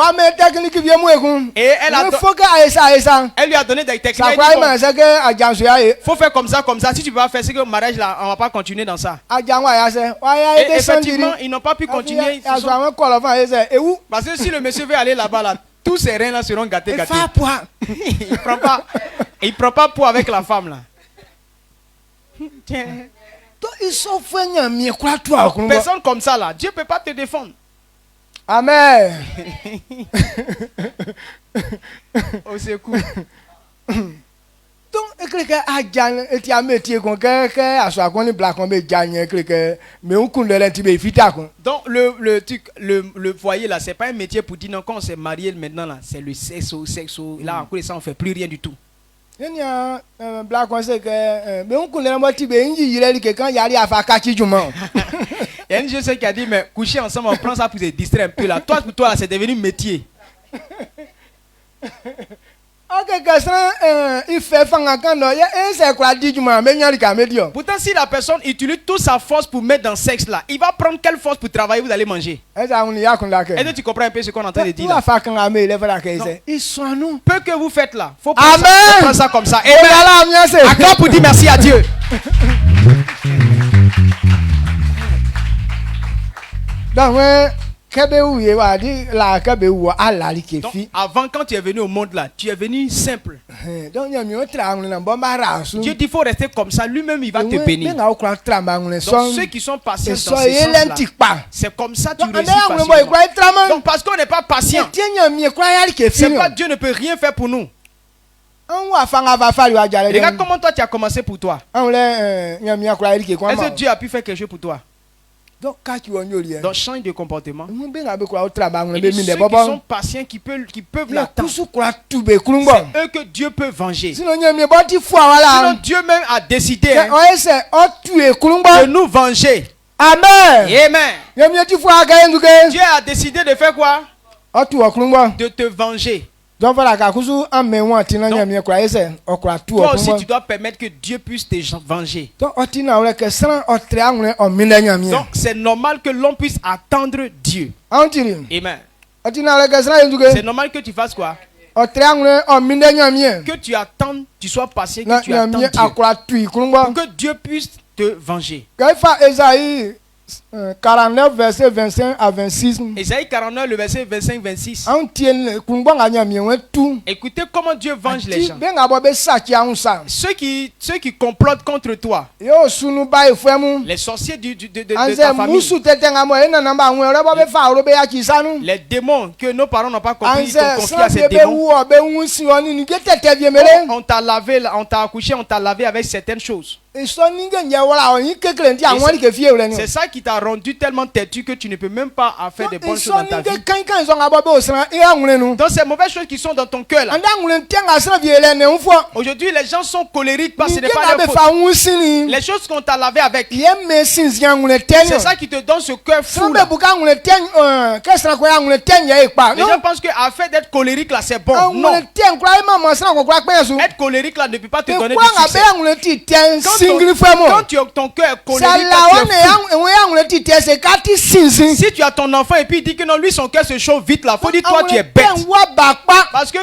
elle lui a donné des techniques. Il faut faire comme ça, comme ça. Si tu peux pas faire ce que le mariage là, on va pas continuer dans ça. Et effectivement, ils n'ont pas pu continuer. Parce que si le monsieur veut aller là-bas là, tous ses reins là seront gâtés. Il prend pas poids avec la femme là. Personne comme ça là, Dieu peut pas te défendre. Amen. Au secours. Donc, le foyer là, c'est pas un métier pour dire non, quand on s'est marié maintenant là, c'est le sexe. Là, en coup de ça, on fait plus rien du tout. Il y a une jeune qui a dit, mais coucher ensemble, on prend ça pour se distraire un peu là. Toi, pour toi, c'est devenu métier. Pourtant, si la personne utilise toute sa force pour mettre dans le sexe là, il va prendre quelle force pour travailler, vous allez manger. Est-ce que tu comprends un peu ce qu'on est en train de dire là? Peu que vous faites là, faut prendre ça comme ça. Amen. Encore pour dire merci à Dieu. Donc, avant, quand tu es venu au monde là, tu es venu simple. Dieu dit qu'il faut rester comme ça. Lui-même, il va te bénir. Donc, ceux qui sont patients dans ce sens-là, c'est comme ça que tu réussis facilement. Donc, parce qu'on n'est pas patient, c'est pas Dieu ne peut rien faire pour nous. Regarde comment toi tu as commencé pour toi. Est-ce que Dieu a pu faire quelque chose pour toi? Donc change de comportement. Et ceux qui sont patients, qui peuvent l'attendre, c'est eux que Dieu peut venger. Sinon Dieu même a décidé de nous venger. Amen. Amen. Dieu a décidé de faire quoi? De te venger. Donc, toi aussi tu dois permettre que Dieu puisse te venger. Donc c'est normal que l'on puisse attendre Dieu. Amen. C'est normal que tu fasses quoi? Que tu attendes, tu sois patient, que tu attends Dieu pour que Dieu puisse te venger. 49 verset 25 à 26. Isaïe 49 le verset 25-26. Écoutez comment Dieu venge les gens. Ceux qui complotent contre toi. Les sorciers de ta famille. Les démons que nos parents n'ont pas compris, ils t'ont confié à ces démons. On t'a lavé, on t'a accouché, on t'a lavé avec certaines choses. C'est ça qui t'a rendu tellement têtu que tu ne peux même pas faire des bonnes choses dans ta vie. Donc ces mauvaises choses qui sont dans ton cœur là. Aujourd'hui les gens sont colériques parce que ce n'est pas leur faute. Les choses qu'on t'a lavé avec. C'est ça qui te donne ce cœur fou là. Les gens pensent qu'à faire d'être colérique là c'est bon. Non. Être colérique là ne peut pas te donner du succès. Quand tu as ton cœur colérique, si tu as ton enfant et puis il dit que non, lui son cœur se chauffe vite là, faut dire toi tu es bête. Parce que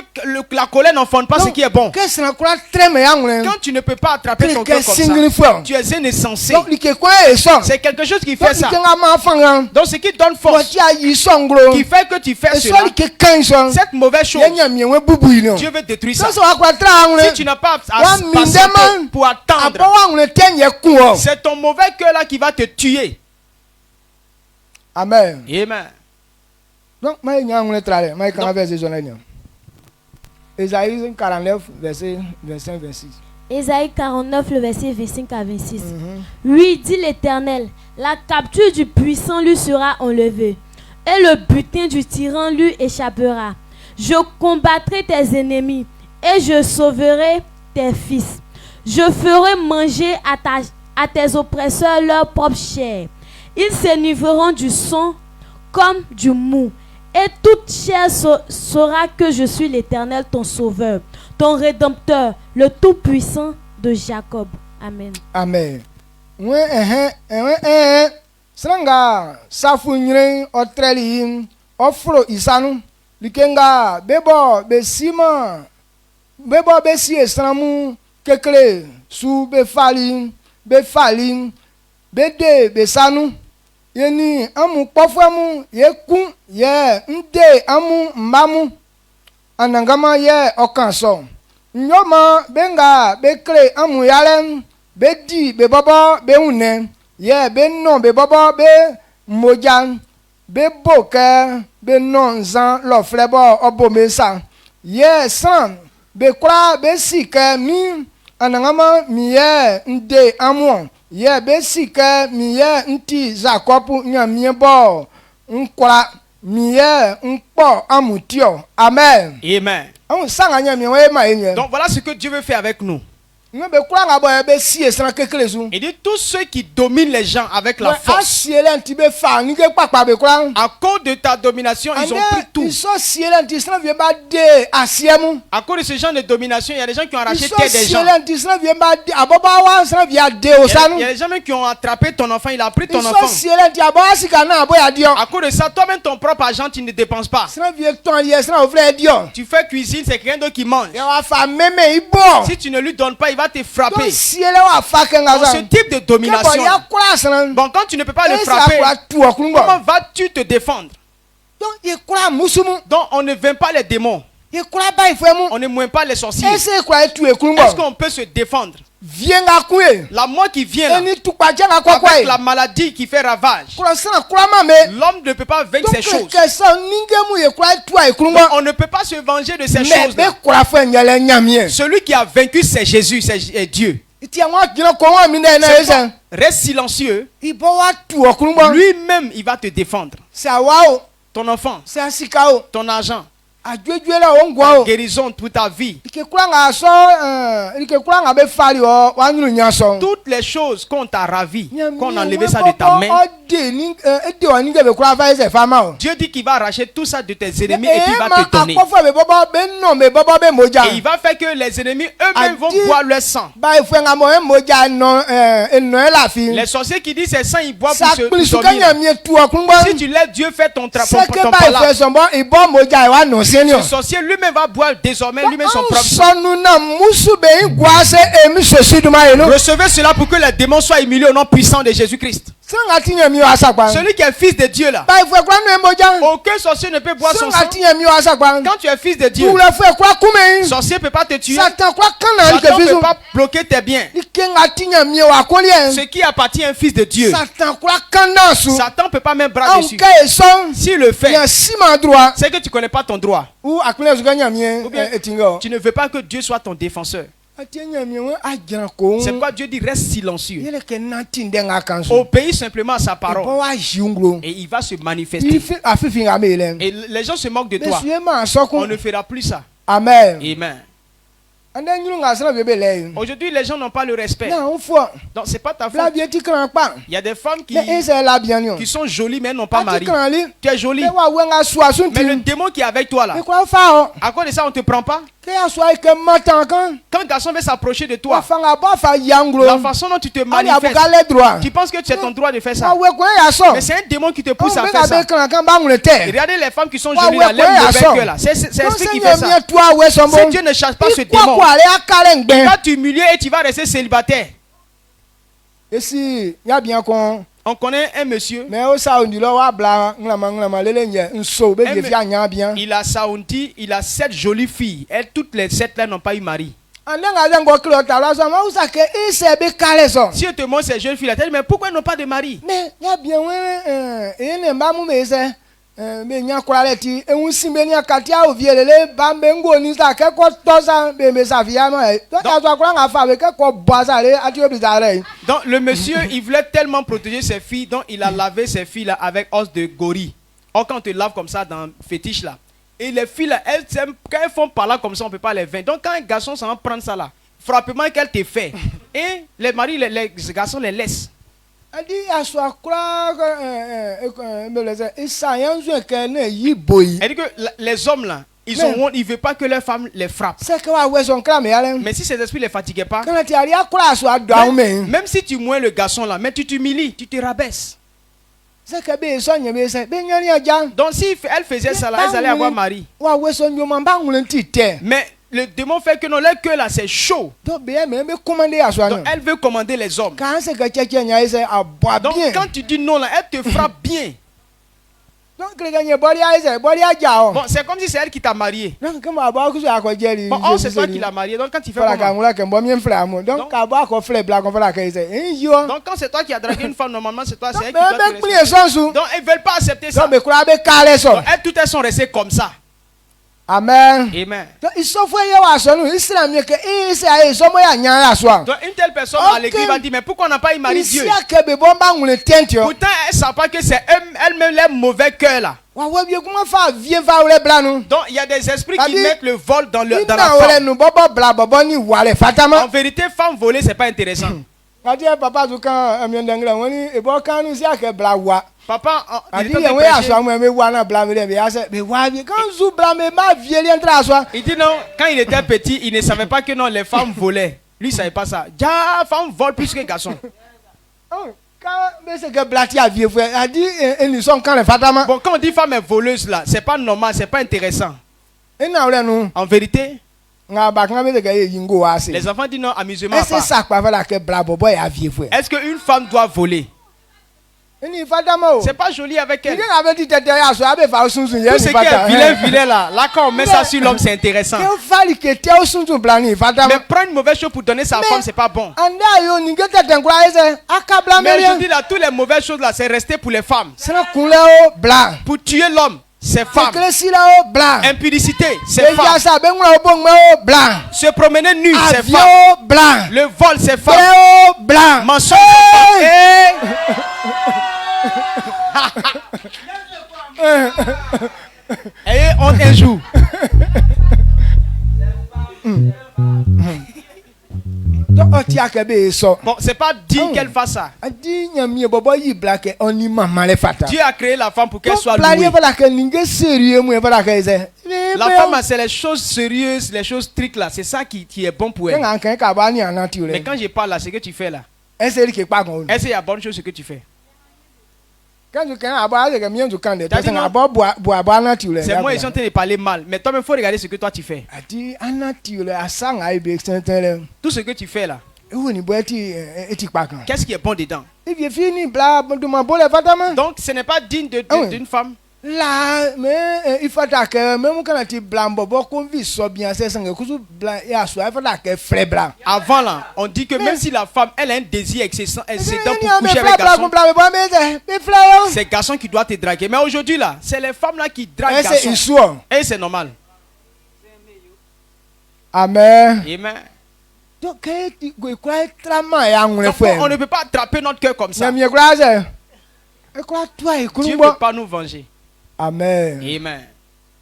la colère n'enfonce pas ce qui est bon. Quand tu ne peux pas attraper ton cœur comme ça, tu es insensé. C'est quelque chose qui fait ça. Donc ce qui donne force, qui fait que tu fais cela, cette mauvaise chose, Dieu veut détruire ça. Si tu n'as pas passé pour attendre, c'est ton mauvais cœur là qui va te tuer. Amen. Amen. Donc, Ésaïe 49, verset 25-26. Ésaïe 49, le verset 25 à 26. Oui, dit l'Éternel, la capture du puissant lui sera enlevée, et le butin du tyran lui échappera. Je combattrai tes ennemis, et je sauverai tes fils. Je ferai manger à tes oppresseurs leur propre chair. Ils s'enivreront du sang comme du mou. Et toute chair saura que je suis l'Éternel, ton sauveur, ton rédempteur, le tout-puissant de Jacob. Amen. Amen. Sranga safunyre otreli ofro isanu likenga bebo besima bebo besi estramu kekle su befalin bede besanu yeni amu kpofamu yeku ye nde amu mbamu anangama ye okanso nyoma benga bekle amu yalem bedi bebobo beune ye benno bebobo be mojan beboke benno zan loflebo obomesa ye san bekra besike mi anangama miye nde amu ye besike miye nti zakopu nyamiebo nkwa miye nkpo amutio. Amen. Amen. Donc voilà ce que Dieu veut faire avec nous. Il dit tous ceux qui dominent les gens avec la force, à cause de ta domination, ils ont pris tout. À cause de ce genre de domination, il y a des gens qui ont arraché tête des gens. Il y a des gens même qui ont attrapé ton enfant, il a pris ton enfant. À cause de ça, toi-même ton propre argent, tu ne dépenses pas. Tu fais cuisine, c'est quelqu'un d'autre qui mange. Si tu ne lui donnes pas, il va te frapper. Donc, ce type de domination. Bon, quand tu ne peux pas le frapper, comment vas-tu te défendre? Donc on ne vainc pas les démons. On ne mouille pas les sorciers. Est-ce qu'on peut se défendre? La mort qui vient là, avec la maladie qui fait ravage, l'homme ne peut pas vaincre ces choses. Donc, on ne peut pas se venger de ces choses là. Celui qui a vaincu c'est Jésus, c'est Dieu. Reste silencieux. Lui-même il va te défendre. Ton enfant, ton argent, la guérison pour ta vie. Toutes les choses qu'on t'a ravies, qu'on a enlevé ça de ta main, Dieu dit qu'il va arracher tout ça de tes ennemis et puis il va te donner. Et il va faire que les ennemis eux-mêmes vont boire leur sang. Les sorciers qui disent c'est sang, ils boivent pour se dormir. Si tu laisses Dieu faire ton palace, le sorcier lui-même va boire désormais lui-même son propre sang. Recevez cela pour que les démons soient humiliés au nom puissant de Jésus-Christ. Celui qui est fils de Dieu là. Aucun sorcier ne peut boire son sang. Quand tu es fils de Dieu, sorcier ne peut pas te tuer. Satan ne peut pas bloquer tes biens. Ce qui appartient à un fils de Dieu, Satan ne peut pas même bras dessus. S'il le fait, c'est que tu ne connais pas ton droit. Ou bien, tu ne veux pas que Dieu soit ton défenseur. C'est pourquoi Dieu dit reste silencieux. Obéis simplement à sa parole. Et il va se manifester. Et les gens se moquent de toi. On ne fera plus ça. Amen. Amen. Aujourd'hui, les gens n'ont pas le respect. Donc, c'est pas ta faute. Il y a des femmes qui sont jolies, mais elles n'ont pas mari. Tu es jolie. Mais le démon qui est avec toi là, à cause de ça, on ne te prend pas. Quand un garçon veut s'approcher de toi, la façon dont tu te manifestes, tu penses que tu as ton droit de faire ça. Mais c'est un démon qui te pousse à faire ça. Regardez les femmes qui sont jolies là, les mauvais cœurs là. C'est ce qui fait ça. Si Dieu ne chasse pas ce démon, il va t'humilier et tu vas rester célibataire. On connaît un monsieur. Il a Saoundi, il a 7 jolies filles. Et toutes les 7 là n'ont pas eu mari. Si on te montre ces jeunes filles là, tu dis mais pourquoi elles n'ont pas de mari? Donc le monsieur il voulait tellement protéger ses filles, donc il a lavé ses filles là avec os de gorille. Or quand on te lave comme ça dans fétiche là, et les filles là, elles quand elles font par là comme ça on peut pas les vaincre. Donc quand un garçon s'en va prendre ça là, frappement qu'elle te fait, et les maris les garçons les laissent. Elle dit que les hommes là, ils ne veulent pas que leurs femmes les frappent. Mais si ces esprits ne les fatiguaient pas, même si tu mouilles le garçon là, mais tu t'humilies, tu te rabaisses. Donc si elle faisait ça là, elle allait avoir mari. Mais le démon fait que non, leur cœur là c'est chaud. Donc elle veut commander les hommes. Donc quand tu dis non là, elle te frappe bien. Bon, c'est comme si c'est elle qui t'a marié. Bon, c'est toi qui l'as marié. Donc quand tu fais comment? Donc quand c'est toi qui as dragué une femme, normalement c'est toi, c'est elle qui doit te laisser. Donc elles ne veulent pas accepter ça. Donc elles toutes elles sont restées comme ça. Amen. Amen. Donc une telle personne à l'église va dire mais pourquoi on n'a pas eu mari Dieu? Pourtant elle ne sait pas que c'est elle-même les mauvais cœurs là. Donc il y a des esprits qui mettent le vol dans la femme. En vérité, femme volée c'est pas intéressant. Papa, il dit non, quand il était petit, il ne savait pas que non, les femmes volaient. Lui, il ne savait pas ça. La femme vole plus qu'un garçon. Bon, quand on dit femme est voleuse là, c'est pas normal, c'est pas intéressant. En vérité, les enfants disent non, amusement. Est-ce qu'une femme doit voler? C'est pas joli avec elle. Tout ce qui est vilain là, quand on met ça sur l'homme, c'est intéressant. Mais prendre une mauvaise chose pour donner sa femme, c'est pas bon. Mais je dis là, toutes les mauvaises choses là, c'est resté pour les femmes. Pour tuer l'homme, c'est femme. Impudicité, c'est femme. Se promener nu, c'est femme. Le vol, c'est femme. Mensonge, c'est femme. Ayez honte un jour. Bon, c'est pas dit qu'elle fasse ça. Dieu a créé la femme pour qu'elle soit louée. La femme, c'est les choses sérieuses, les choses strictes là. C'est ça qui est bon pour elle. Mais quand je parle là, ce que tu fais là, est-ce qu'il y a bonne chose ce que tu fais? C'est moi, ils sont en train de parler mal. Mais toi, il faut regarder ce que toi tu fais. Tout ce que tu fais là, Qu'est-ce qui est bon dedans? Donc ce n'est pas digne d'une femme. Là, mais il faut que même quand tu blanc beaucoup vie soit bien c'est blanc et à soi il faut que frais blanc. Avant là, on dit que même si la femme elle a un désir excessant pour coucher avec garçon, c'est le garçon qui doit te draguer. Mais aujourd'hui là, c'est les femmes là qui draguent garçons. Et c'est normal. Amen. Amen. Donc on ne peut pas attraper notre cœur comme ça. Dieu ne peut pas nous venger. Amen. Amen.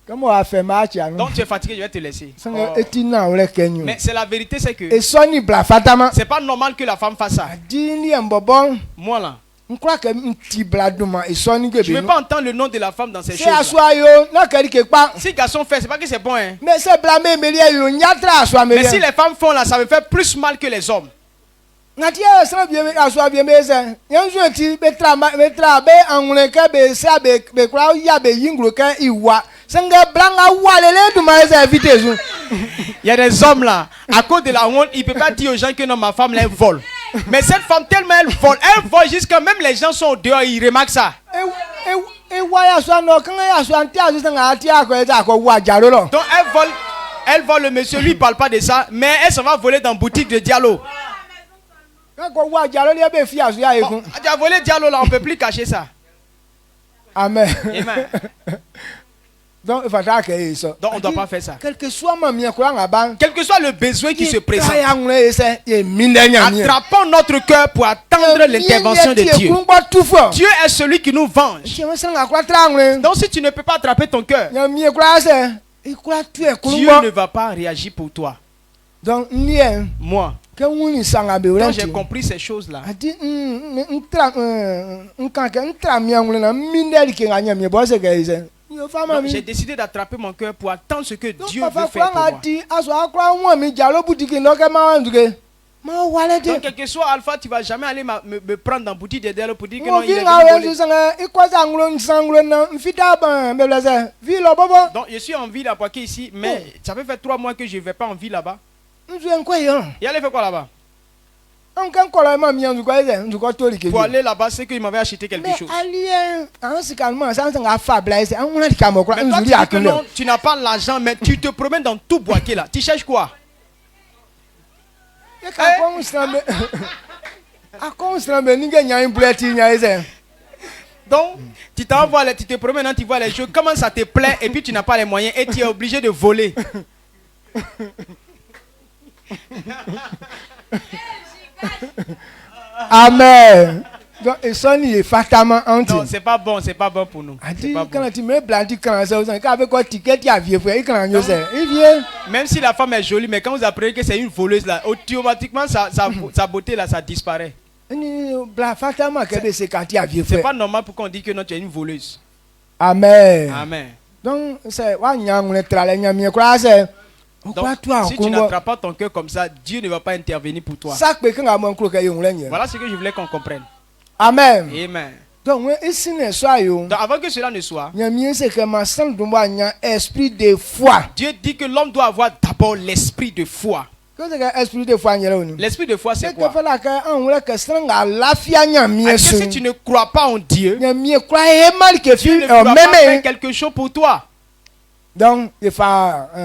Comment on a fait match? Donc tu es fatigué, je vais te laisser. Mais c'est la vérité, c'est que c'est pas normal que la femme fasse ça. Moi là, je ne veux pas entendre le nom de la femme dans ces choses. Si le garçon fait, c'est pas que c'est bon. Hein. Mais si les femmes font là, ça me fait plus mal que les hommes. Il y a des hommes là, à cause de la honte, il ne peut pas dire aux gens que non, ma femme là, elle vole. Mais cette femme, tellement elle vole jusqu'à même les gens sont dehors, ils remarquent ça. Donc elle vole le monsieur, lui il ne parle pas de ça, mais elle s'en va voler dans la boutique de Diallo. Bon, tu as volé Diallo là, on ne peut plus cacher ça. Amen. Amen. Donc on ne doit pas faire ça. Quel que soit le besoin qui se présente, attrapons notre cœur pour attendre l'intervention de Dieu. Dieu est celui qui nous venge. Donc si tu ne peux pas attraper ton cœur, Dieu ne va pas réagir pour toi. Donc moi, quand j'ai compris ces choses-là, j'ai décidé d'attraper mon cœur pour attendre ce que Dieu veut faire pour moi. Donc, quel que soit Alpha, tu ne vas jamais aller me prendre dans la boutique de Diallo pour dire que non, il est venu voler. Donc, je suis en ville à Poitiers ici, mais ça fait 3 mois que je ne vais pas en ville là-bas. Et allez faire quoi là-bas? Pour aller là-bas, c'est qu'il m'avait acheté quelque chose. Mais toi, tu dis que non, tu n'as pas l'argent, mais tu te promènes dans tout Boaké là. Tu cherches quoi? Donc, tu t'envoies, tu te promènes, tu vois les choses, comment ça te plaît, et puis tu n'as pas les moyens, et tu es obligé de voler. Amen. Non, c'est pas bon pour nous. Même si la femme est jolie, mais quand vous apprenez que c'est une voleuse là, automatiquement sa beauté là, ça disparaît. C'est pas normal pour qu'on dise que non, tu es une voleuse. Amen. Amen. Donc, si tu n'attrapes pas ton cœur comme ça, Dieu ne va pas intervenir pour toi. Voilà ce que je voulais qu'on comprenne. Amen. Amen. Donc, avant que cela ne soit, Dieu dit que l'homme doit avoir d'abord l'esprit de foi. L'esprit de foi, c'est quoi? Si tu ne crois pas en Dieu, Dieu ne va pas faire quelque chose pour toi. Donc, laissons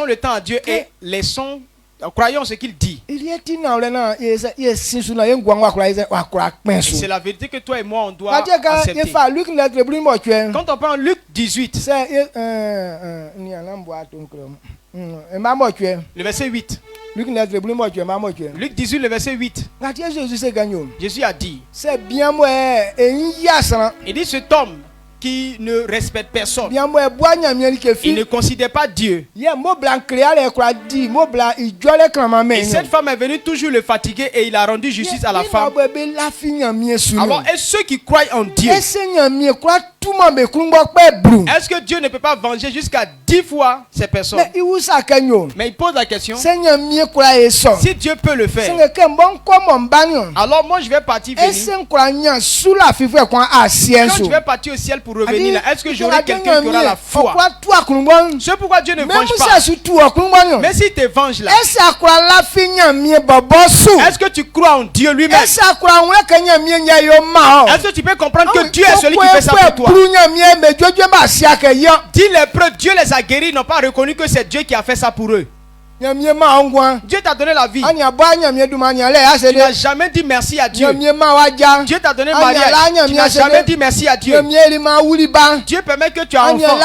le temps à Dieu et laissons, croyons ce qu'il dit. C'est la vérité que toi et moi on doit accepter. Quand on prend Luc 18, le verset 8. Luc 18, le verset 8. Jésus a dit, il dit cet homme qui ne respecte personne, il ne considère pas Dieu. Et cette femme est venue toujours le fatiguer et il a rendu justice à la femme. Alors, et ceux qui croient en Dieu, Est-ce que Dieu ne peut pas venger jusqu'à 10 fois ces personnes? Mais il pose la question. Si Dieu peut le faire, alors moi je vais partir venir. Quand je vais partir au ciel pour revenir là, est-ce que j'aurai quelqu'un qui aura la foi? C'est pourquoi Dieu ne venge pas. Mais s'il te venge là, est-ce que tu crois en Dieu lui-même? Est-ce que tu peux comprendre que Dieu est celui qui fait ça pour toi? Dis les preuves, Dieu les a guéris, ils n'ont pas reconnu que c'est Dieu qui a fait ça pour eux. Dieu t'a donné la vie. Tu n'as jamais dit merci à Dieu. Dieu t'a donné le mariage. Tu n'as jamais dit merci à Dieu. Dieu permet que tu aies un enfant.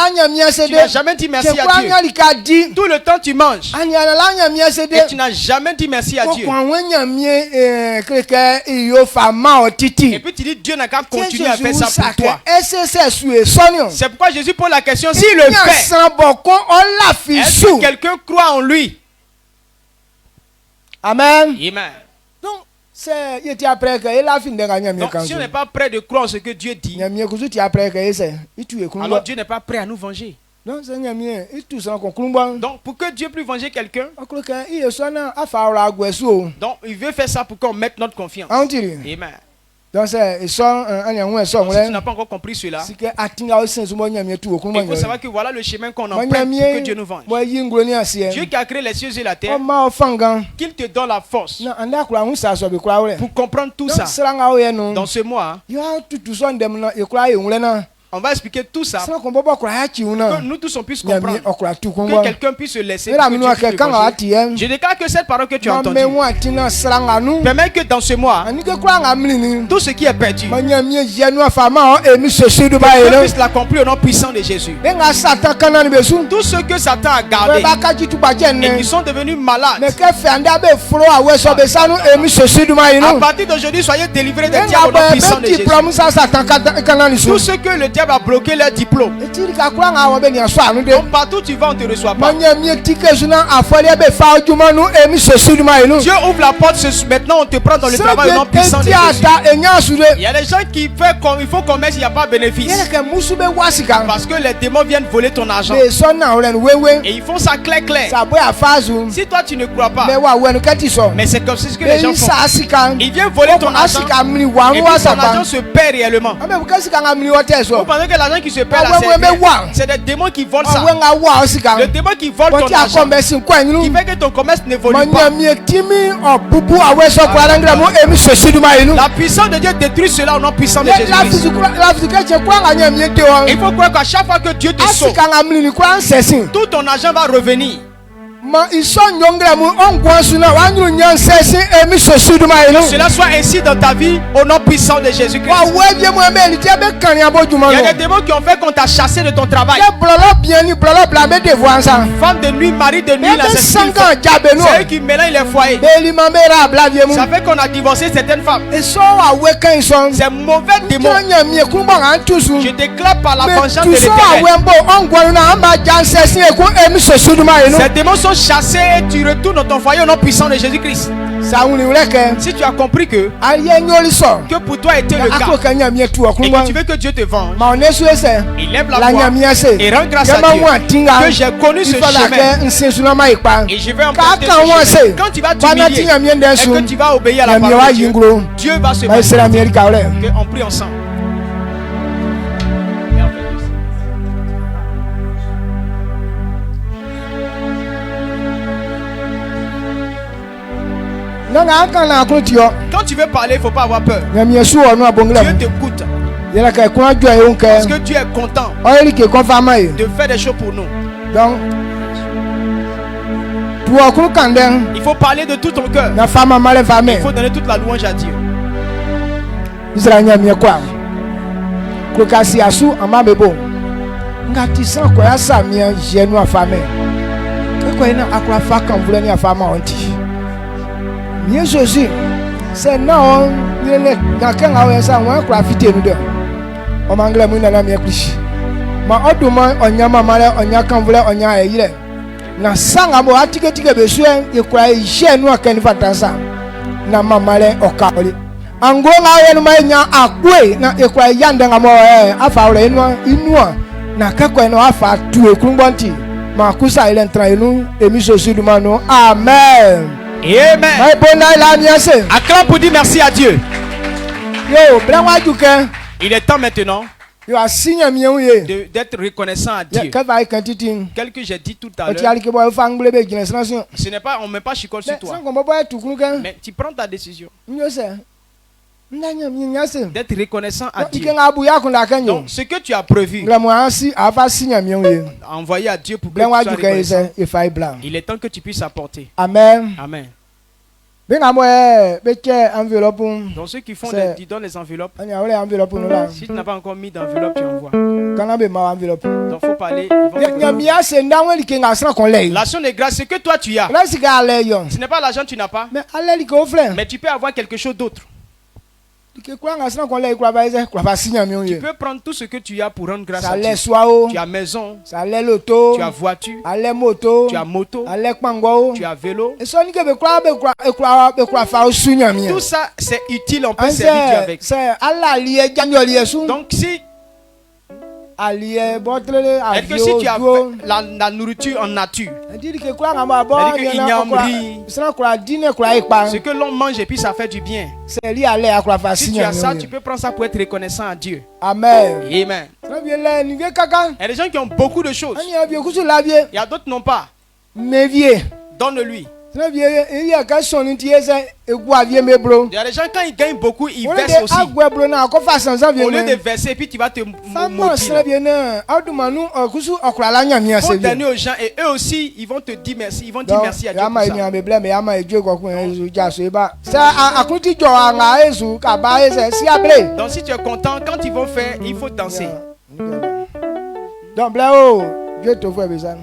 Tu n'as jamais dit merci à Dieu. Tout le temps tu manges. Et tu n'as jamais dit merci à Dieu. Et puis tu dis Dieu n'a qu'à continuer à faire ça pour toi. C'est pourquoi Jésus pose la question, s'il le fait, est-ce que quelqu'un croit en lui? Amen. Amen. Donc, si on n'est pas prêt de croire en ce que Dieu dit, alors Dieu n'est pas prêt à nous venger. Donc, pour que Dieu puisse venger quelqu'un, donc il veut faire ça pour qu'on mette notre confiance. Amen. Donc si tu n'as pas encore compris cela, il faut savoir que voilà le chemin qu'on emprunte pour que Dieu nous venge. Dieu qui a créé les cieux et la terre, qu'il te donne la force pour comprendre tout ça. Dans ce mois, on va expliquer tout ça, que nous tous on puisse comprendre, que quelqu'un puisse se laisser. Je déclare que cette parole que tu as entendue permet que dans ce mois, tout ce qui est perdu, Dieu puisse l'accomplir au nom puissant de Jésus. Tout ce que Satan a gardé et qui sont devenus malades, à partir d'aujourd'hui, soyez délivrés des diables au nom puissant de Jésus. Tout ce que le diable a bloqué leur diplôme, donc partout tu vas on te reçoit pas. Dieu ouvre la porte, maintenant on te prend dans le travail au nom puissant de Jésus. Il y a des gens qui font comme il faut commerce, il n'y a pas de bénéfice, parce que les démons viennent voler ton argent et ils font ça clair. Si toi tu ne crois pas, mais c'est comme ce que les gens font, ils viennent voler ton argent et puis ton argent se perd réellement. Vous pensez que l'argent qui se perd là, c'est des démons qui volent ça. Le démon qui vole ton argent, qui fait que ton commerce n'évolue pas. La puissance de Dieu détruit cela au nom puissant de Jésus. Il faut croire qu'à chaque fois que Dieu te sauve, tout ton argent va revenir. Que cela soit ainsi dans ta vie au nom puissant de Jésus-Christ. Il y a des démons qui ont fait qu'on t'a chassé de ton travail. Femme de nuit, mari de nuit, c'est eux qui mélangent les foyers. Ça fait qu'on a divorcé certaines femmes. C'est mauvais démons. Je déclare par la vengeance de l'Éternel. Ces démons sont chassés et tu retournes dans ton foyer au nom puissant de Jésus-Christ. Si tu as compris que pour toi était le cas et que tu veux que Dieu te venge, il lève la voix et rend grâce à Dieu que j'ai connu ce chemin et je vais emprunter ce chemin. Quand tu vas t'humilier et que tu vas obéir à la parole de Dieu, Dieu va se manifester. On prie ensemble. Quand tu veux parler, il ne faut pas avoir peur. Dieu t'écoute. Parce que Dieu est content de faire des choses pour nous. Il faut parler de tout ton cœur. Il faut donner toute la louange à Dieu. Jésus, c'est non, dans quel ça on croit fité nous deux. On mangle mon na mi eklishi. Ma oduma onyama male onyaka mvule onya eyire. Na sanga bo atike tike besu e kwa ije nu akan fatansa. Na mamale okawole. Angonga yenu manya akwe na ekwa yanda ngamo afa ore inua na kakwa no afa tu ekrungbonti ma kusa ile ntra enu emiso sidumano. Amen. Amen. Acclame pour dire merci à Dieu. Il est temps maintenant d'être reconnaissant à Dieu. Quel que j'ai dit tout à l'heure. Ce n'est pas, on ne met pas chicole sur toi. Mais tu prends ta décision d'être reconnaissant à Dieu. Donc, ce que tu as prévu, envoyer à Dieu pour que tu sois reconnaissant. Il est temps que tu puisses apporter. Amen. Amen. Donc ceux qui font tu donnes les enveloppes. Si tu n'as pas encore mis d'enveloppe, tu envoies. Donc il faut parler. L'action de grâce, ce que toi tu as. Ce n'est pas l'argent que tu n'as pas. Mais tu peux avoir quelque chose d'autre. Tu peux prendre tout ce que tu as pour rendre grâce à Dieu. Tu as maison, tu as voiture, tu as moto, tu as vélo. Tout ça c'est utile, on peut servir Dieu avec. Donc si est-ce que si tu as la nourriture en nature, ce que l'on mange et puis ça fait du bien. Si tu as ça, tu peux prendre ça pour être reconnaissant à Dieu. Amen. Amen. Il y a des gens qui ont beaucoup de choses. Il y a d'autres qui n'ont pas. Donne-lui. Il y a des gens quand ils gagnent beaucoup, ils versent aussi. Au lieu de verser, puis tu vas te maudire. Il faut donner aux gens et eux aussi, ils vont te dire merci. Ils vont dire merci à Dieu pour ça. Donc si tu es content, quand ils vont faire, il faut danser. Donc là-haut, Dieu te voit besoin.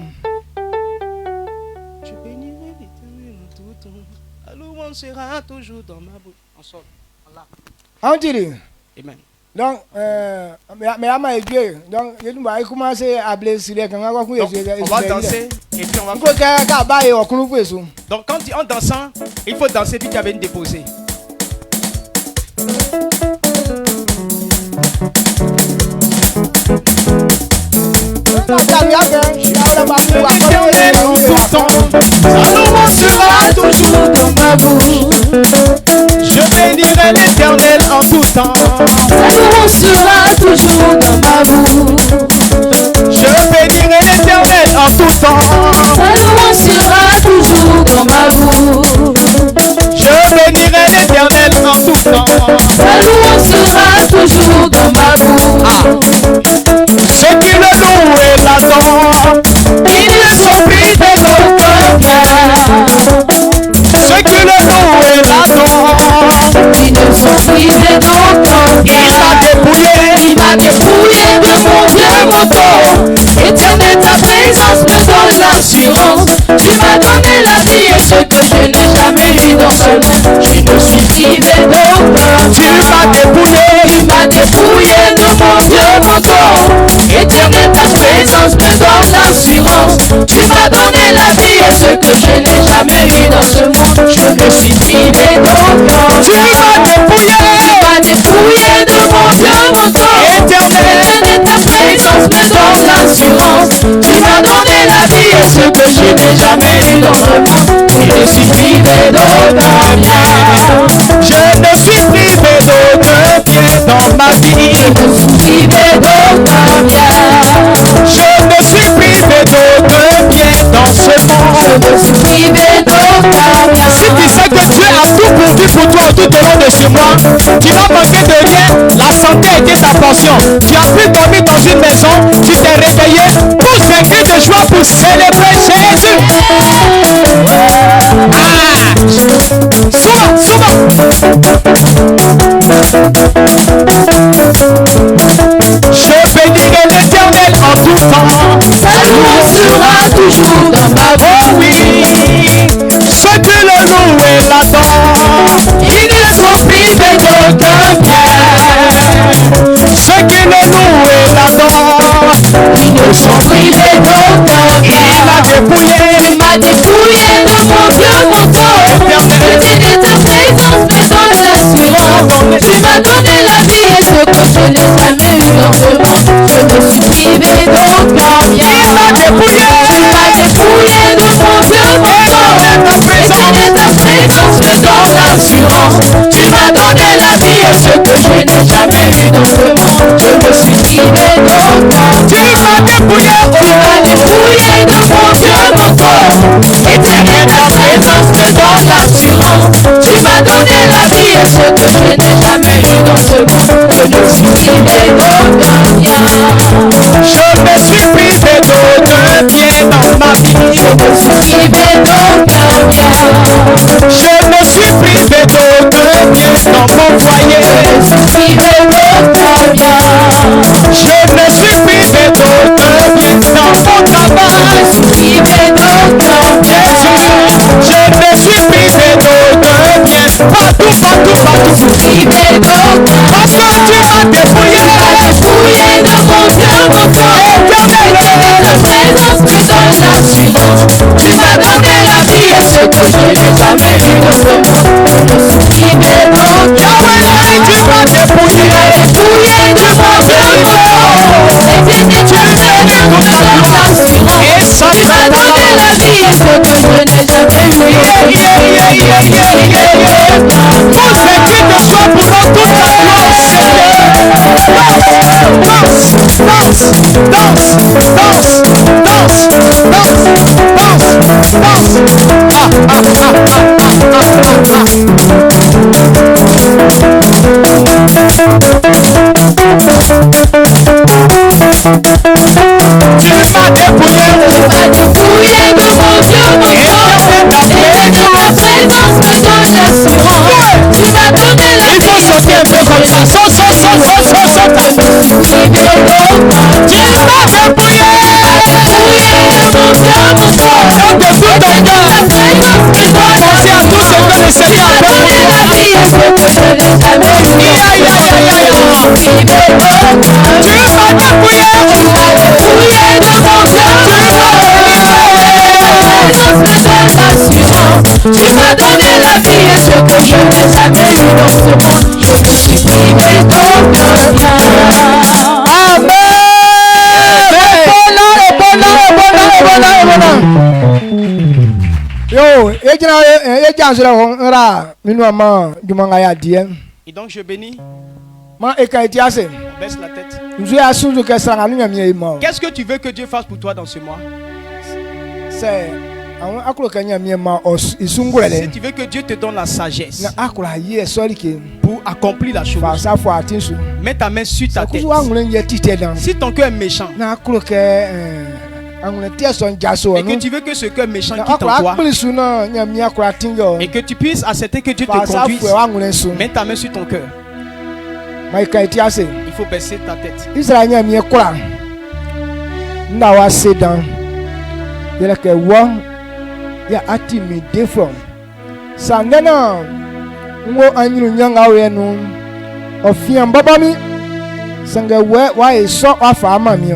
Sera toujours dans ma bouche. On sort. Amen. Donc, on va danser et puis on va. Donc, quand en dansant, il faut danser puis tu vas venir déposer. Sera toujours dans ma bouche. Je bénirai l'Éternel en tout temps. Sera toujours dans ma bouche. Je bénirai l'Éternel en tout temps. Sera toujours dans ma bouche. Je bénirai l'Éternel en tout temps. Sera toujours dans ma bouche. Ceux qui le louent et l'adorent, ils ne sont privés d'aucun bien. Ceux qui le louent et l'adorent, ils ne sont privés d'aucun bien. Il m'a dépouillé de mon vieux moto. Éternel, ta présence me donne l'assurance. Tu m'as donné la vie et ce que je n'ai jamais eu dans ce monde. Je ne suis privé d'aucun bien. Tu m'as dépouillé de mon vieux moto. Éternel, ta présence me donne l'assurance. Tu m'as donné la vie et ce que je n'ai jamais eu dans ce monde. Je ne suis privé d'aucun bien. Tu m'as dépouillé de mon vieux moto. Éternel, ta présence me donne l'assurance. Tu m'as donné la vie et ce que je n'ai jamais eu dans ce monde. Je ne suis privé d'aucun bien. Je ne suis privé d'aucun bien dans ma vie. Je ne suis privé d'aucun bien. Je ne suis privé d'aucun bien dans ce monde. Je ne suis privé d'aucun bien. Si tu sais que Dieu a tout pourvu pour toi tout au long de ce mois, tu n'as manqué de rien. La santé a été ta portion. Tu as pu dormir dans une maison. Tu t'es réveillé. Pousse un cri de joie pour célébrer Jésus. Souvent. Je bénirai l'Éternel en tout temps. Sa louange sera toujours dans ma bouche. Oui, ceux qui le louent et l'adorent, ils ne sont privés d'aucun bien. Ceux qui le louent et l'adorent, ils ne sont privés d'aucun bien. Il m'a dépouillé de mon vieux moto. Éternel, ta présence me donne l'assurance. ce monde. Je me suis privé d'aucun bien. Tu m'as dépouillé de mon Dieu, mon corps. Et ta présence me donne l'assurance. Tu m'as donné la vie et ce que je n'ai jamais vu dans ce monde. Je me suis privé d'aucun bien. Tu m'as dépouillé de mon Dieu, mon corps. Et ta présence me donne l'assurance. Tu m'as donné la vie et ce que je n'ai jamais vu dans ce monde. Je me suis privé d'aucun bien. Je me suis privé d'aucun bien dans ma vie. Je me suis privé d'aucun bien. Je me suis privé d'aucun bien dans mon foyer. Je me suis privé d'aucun bien. Je me suis privé d'aucun bien dans mon tabac. Je me suis privé d'aucun bien. Je me suis privé d'aucun bien partout. Je me suis privé d'aucun bien. Parce que tu m'as dépouillé de mon Dieu, mon corps. Et ta présence me donne l'assurance. Tu m'as donné la vie et ce que je n'ai jamais vu dans ce monde. Je me suis privé d'aucun bien. tu m'as dépouillé de mon Dieu, mon corps. Et ta présence me donne l'assurance. Tu m'as donné la vie et ce que je n'ai jamais vu. Tout ce qui te soit pour nous toute la Tu m'as dépouillé de mon Dieu, mon corps. Et ta présence me donne l'assurance. Tu m'as donné la vie. Il faut sauter un peu comme ça. Saute. Je me suis privé d'aucun bien. Tu m'as dépouillé de mon Dieu, mon corps. de tout ton cœur. Merci à tous ceux que le Seigneur a fait. La vie est ce que je n'ai jamais vu. Tu m'as dépouillé de mon Dieu, mon corps. Tu m'as donné la vie et ce que je n'ai jamais vu dans ce monde. Je me suis privé d'aucun bien. Amen. Et donc je bénis. On baisse la tête. Qu'est-ce que tu veux que Dieu fasse pour toi dans ce mois? Si tu veux que Dieu te donne la sagesse pour accomplir la chose, mets ta main sur ta tête. Si ton cœur est méchant et que tu veux que ce cœur méchant quitte en toi et que tu puisses accepter que Dieu te conduise, mets ta main sur ton cœur. Il faut baisser ta tête. Ya ati mi defo sandena ngo anyu nyanga wenu ofian baba mi sanga wa eso afa ama mi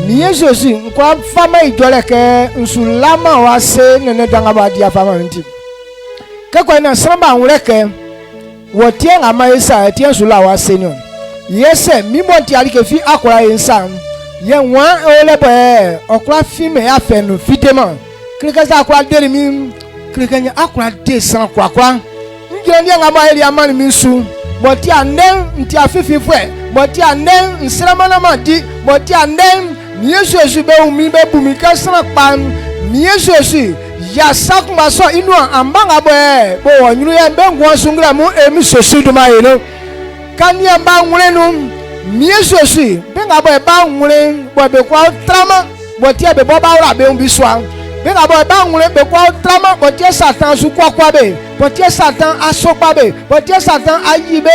mi yesosi nkwa fama ijole ke nsulama wa se nene danga ba dia fama nti ke kwa na samba nwure ke wo tie ngama esa tie nsula wa se no yese mi monti ali ke fi akora ensa ye wan ole be okra fi me afa no fitema Krikasa akwa deri mi krikanya akwa de san kwakwa njeni ngama eli amani minsu boti anden nti afifi fwe boti anden nsramana madi boti anden miyesu be umi be bumi ka san pa miyesu ya sakuma so inu ambanga bo wonyuru ya be ngwa sungra mu emi sosu duma yelo kani amba nwure nu miyesu be ngabo e ba nwure bo be kwa trama boti be bo ba ora be umbi swa Benga boy ba ngule be kwa trama botie satan su kwa be botie satan asokwa be botie satan ayibe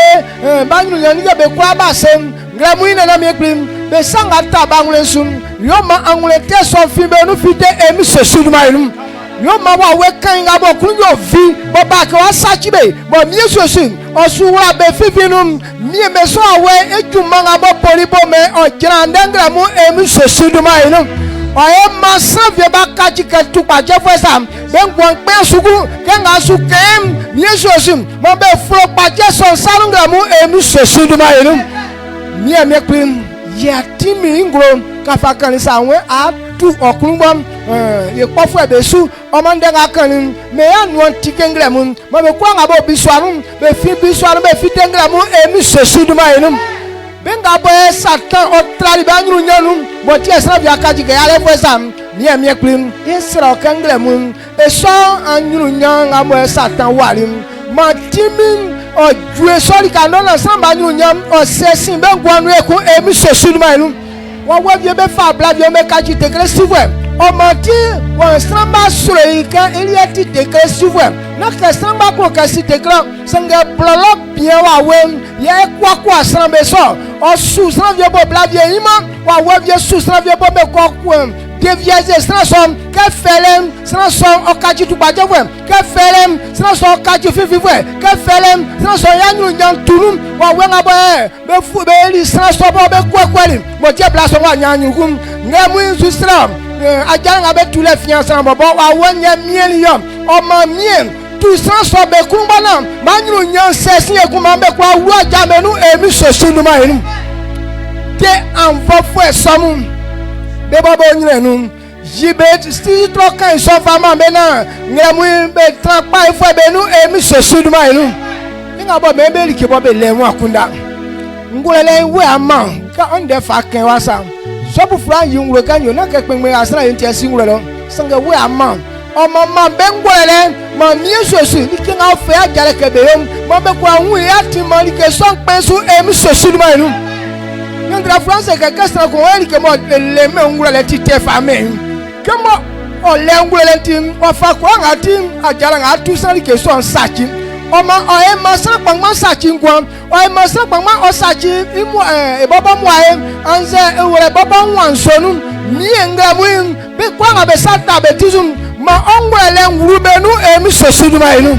ba ngule yani be kwa ba sem ngramu ina na mekrim be sanga ta ba ngule sum yo ma angule te so fi be no fite emi se suduma inum yo ma wa we kan ga bo kun yo vi bo ba ka wa sachi be bo mi so sin osu wa be fifinum mi me so awe ejuma ga bo polibo me o grande ngramu emi se suduma inum oye masavye bakaji ketu pa jefesa bengwan pe sugu kenga su kem yesu osim mo be fro pa jeson sarunga mu emu sesuduma enu mia me prim ya timi ngro ka fa kan sa won a tu okunbom ye kpofo ebesu omande ga kan me ya no tikengre mun mo be kwa ngabo biswarum be fi biswarum be fi tengre mun emi sesu duma enum benga boy satan o trali bangru nyanu mo ti esra bia kaji ga ale fo sam mia me prim esra kengre mun e so anru nyan ngabo satan warim ma timi o jue sori ka no na samba nyu nyam o sesin be gwanu eku emi sesu duma enum wa vie be fa bla vie me kaji tegre sivwe o mati wa samba sure ka eliati tegre sivwe na ka samba ko ka si tegre sanga blolo bien wa we ye kwa samba so o su samba vie bo bla vie ima wa vie su samba vie bo me ko devieze sransom ke felem sransom okaji tubaje we ke felem sransom okaji fififwe ke felem sransom yanyu nyan tunum wa we ngabo be fu be ri sransom bo be kwakwali mo tie blaso wa nyanyu kum ngemu insu sram ajara ngabe tule fiansan bo wa wonya mien yom o ma mien tu sransom be kumbana manyu nyan sesin ekuma be kwa wu ajamenu emi sosunu ma enu te anvofo esomu bebo nyinu jibet sti troka so fama bena ngemu be trapa ifo benu emi sosudu ma inu nga bo me be like bo be lemu akunda ngulele we ama ka onde fa kan wasa so bu fra yinwuro kan yo na ka penme asra yin tia singuro sanga we ama o mama be ngulele ma mi sosu like nga fe ajare ke be yom mo be kwa hu ya ti mo like so pensu emi sosudu ma inu Nandra France que castra com ele que mo le me ngula ti te fame que mo o le ngula ti o fa ko ngati ajara ngatu sari ke so sachi o ma o e ma sa pangma sachi ngwa o e ma sa pangma o sachi imu e baba mu aye anze e wore baba nwan sonu mi enga mu be kwa nga be sata be tizum ma ongwa le nguru be nu e mi sosudu ma inu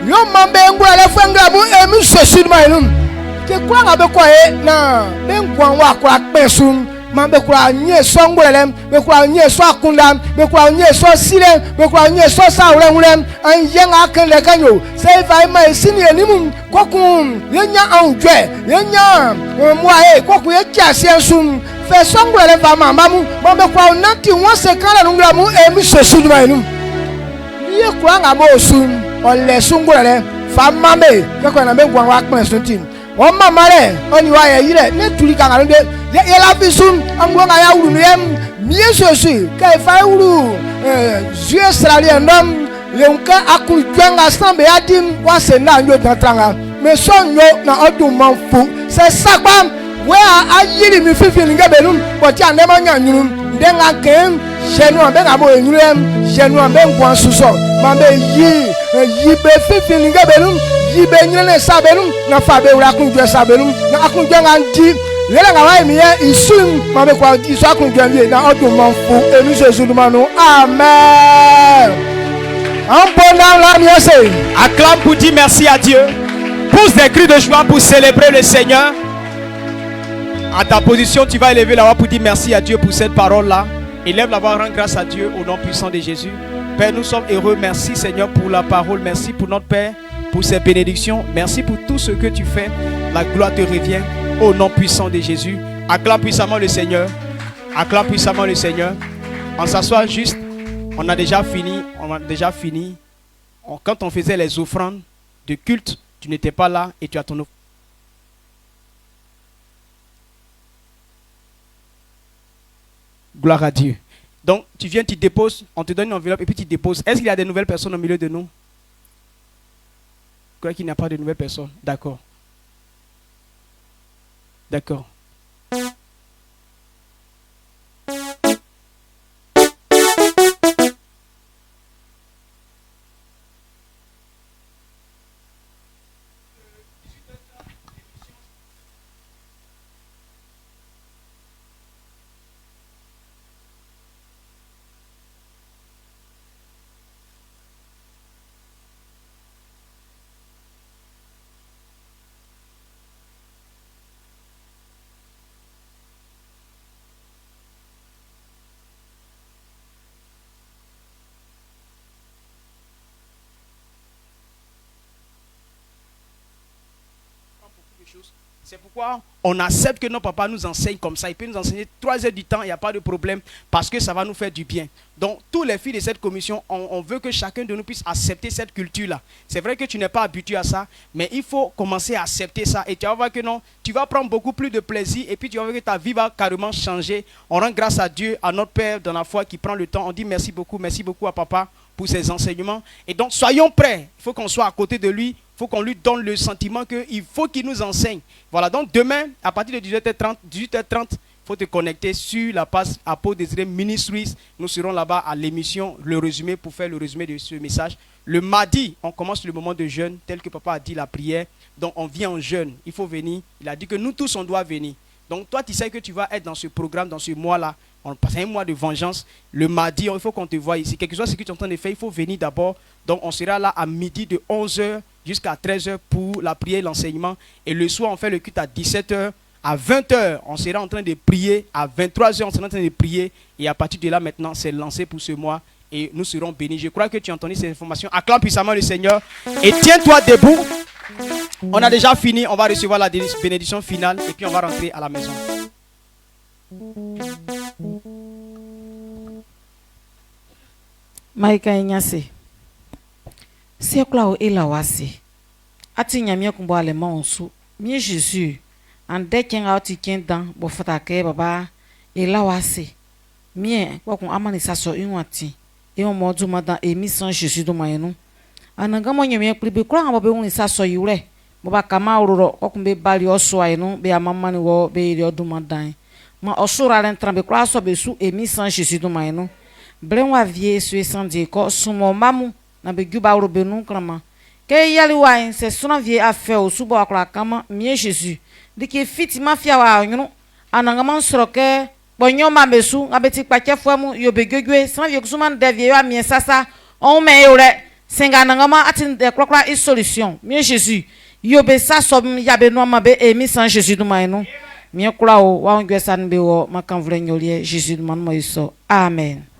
yo ma be ngula le fenga mu e mi sosudu ma inu ke kwa nga be kwa na be nkwa wa kwa pesum ma be kwa nye so ngwelem be kwa nye so akunda be kwa nye so sile be kwa nye so sawre nwlem an ye nga kan le kanyo sei vai mai sini enimu kokun yenya anjwe yenya mo aye kokun ye kiase nsum fe so ngwelem va mama mu ma be kwa nanti won se kan le ngwela mu emi sosu duma enu ye kwa nga mo sum ole sungwele fa mame ke kwa na be ngwa wa kan suntin o mama re oni wa ye yire ne tuli kan ande ye la fisum angwo nga ya wuru yem mie sosu ka fa wuru jue australien ndom le nka akuru twanga sambe adim wa se na nyo tantranga me so nyo na odun manfu se sagba we ayiri mi fifi nga belum boti ande ma nyanyuru ndenga kem jenu be nga bo enyurem jenu be ngwan suso ma be yi be fifi nga belum yibe nyene sabelum na fabe ura kunjwe sabelum na akunjwe nganti lele ngawa mi ye isum mabe kwa iso akunjwe mi na odun manfu emi sezulumanu amen. Un bon la miese. Acclame pour dire merci à Dieu. Pousse des cris de joie pour célébrer le Seigneur. À ta position, tu vas élever la voix pour dire merci à Dieu pour cette parole-là. Élève la voix, rends grâce à Dieu au nom puissant de Jésus. Père, nous sommes heureux. Merci Seigneur pour la parole. Merci pour notre Père, pour ces bénédictions. Merci pour tout ce que tu fais. La gloire te revient au nom puissant de Jésus. Acclame puissamment le Seigneur. Acclame puissamment le Seigneur. On s'assoit juste. On a déjà fini. Quand on faisait les offrandes de culte, tu n'étais pas là et tu as ton offrande. Gloire à Dieu. Donc, tu viens, tu déposes, on te donne une enveloppe et puis tu déposes. Est-ce qu'il y a des nouvelles personnes au milieu de nous? Je crois qu'il n'y a pas de nouvelles personnes. D'accord. D'accord. C'est pourquoi on accepte que nos papas nous enseignent comme ça. Ils peuvent nous enseigner 3 heures du temps, il n'y a pas de problème, parce que ça va nous faire du bien. Donc, tous les filles de cette commission, on veut que chacun de nous puisse accepter cette culture-là. C'est vrai que tu n'es pas habitué à ça, mais il faut commencer à accepter ça. Et tu vas voir que non, tu vas prendre beaucoup plus de plaisir, et puis tu vas voir que ta vie va carrément changer. On rend grâce à Dieu, à notre Père dans la foi qui prend le temps. On dit merci beaucoup à papa pour ses enseignements. Et donc, soyons prêts. Il faut qu'on soit à côté de lui. Il faut qu'on lui donne le sentiment qu'il faut qu'il nous enseigne. Voilà, donc demain, à partir de 18h30, il faut te connecter sur la page Apôtre Désiré Ministries. Nous serons là-bas à l'émission, le résumé, pour faire le résumé de ce message. Le mardi, on commence le moment de jeûne, tel que papa a dit la prière. Donc on vient en jeûne, il faut venir. Il a dit que nous tous, on doit venir. Donc toi, tu sais que tu vas être dans ce programme, dans ce mois-là. On passe un mois de vengeance. Le mardi, il faut qu'on te voie ici. Quelque chose ce que tu es en train de faire, il faut venir d'abord. Donc on sera là à midi de 11h jusqu'à 13h pour la prière et l'enseignement. Et le soir, on fait le culte à 17h. À 20h, on sera en train de prier. À 23h, on sera en train de prier. Et à partir de là, maintenant, c'est lancé pour ce mois. Et nous serons bénis. Je crois que tu as entendu ces informations. Acclame puissamment le Seigneur. Et tiens-toi debout. On a déjà fini. On va recevoir la bénédiction finale. Et puis on va rentrer à la maison. Maika Inyase. C'est quoi il a wasi? Ati nyamia kumbo alema onsu. Mie Jésus. Ande kenga oti kenda bofata ke baba ila wasi. Mie kwa kun amani saso inwati. E o modu madan émission Jésus do mayenu. Ananga mo nyamia pribe kura ngabe un saso yure. Baba kama ururo kwa kumbe bali oso ayenu be amamani wo be iri odu madan. Ma osura rentrambe kura so be su émission Jésus do mayenu. Brenwa vie su esandi ko sumo mamu na be guba urobe nu krama. Ke yali wain se suna vie afe o subo akra kama mie Jésus. Dike fiti mafia wa nyunu ananga man sroke bonyo mabesu ngabeti kwache fuamu yo be gegwe san vie kusuman devie yo amie sasa on me yore singa nanga ma atin de krokra is solution mie Jésus yo be saso ya be no ma be emi san Jésus du mainu mie kula o wa ngwe san be wo makan vle nyolie Jésus du manu mo iso amen.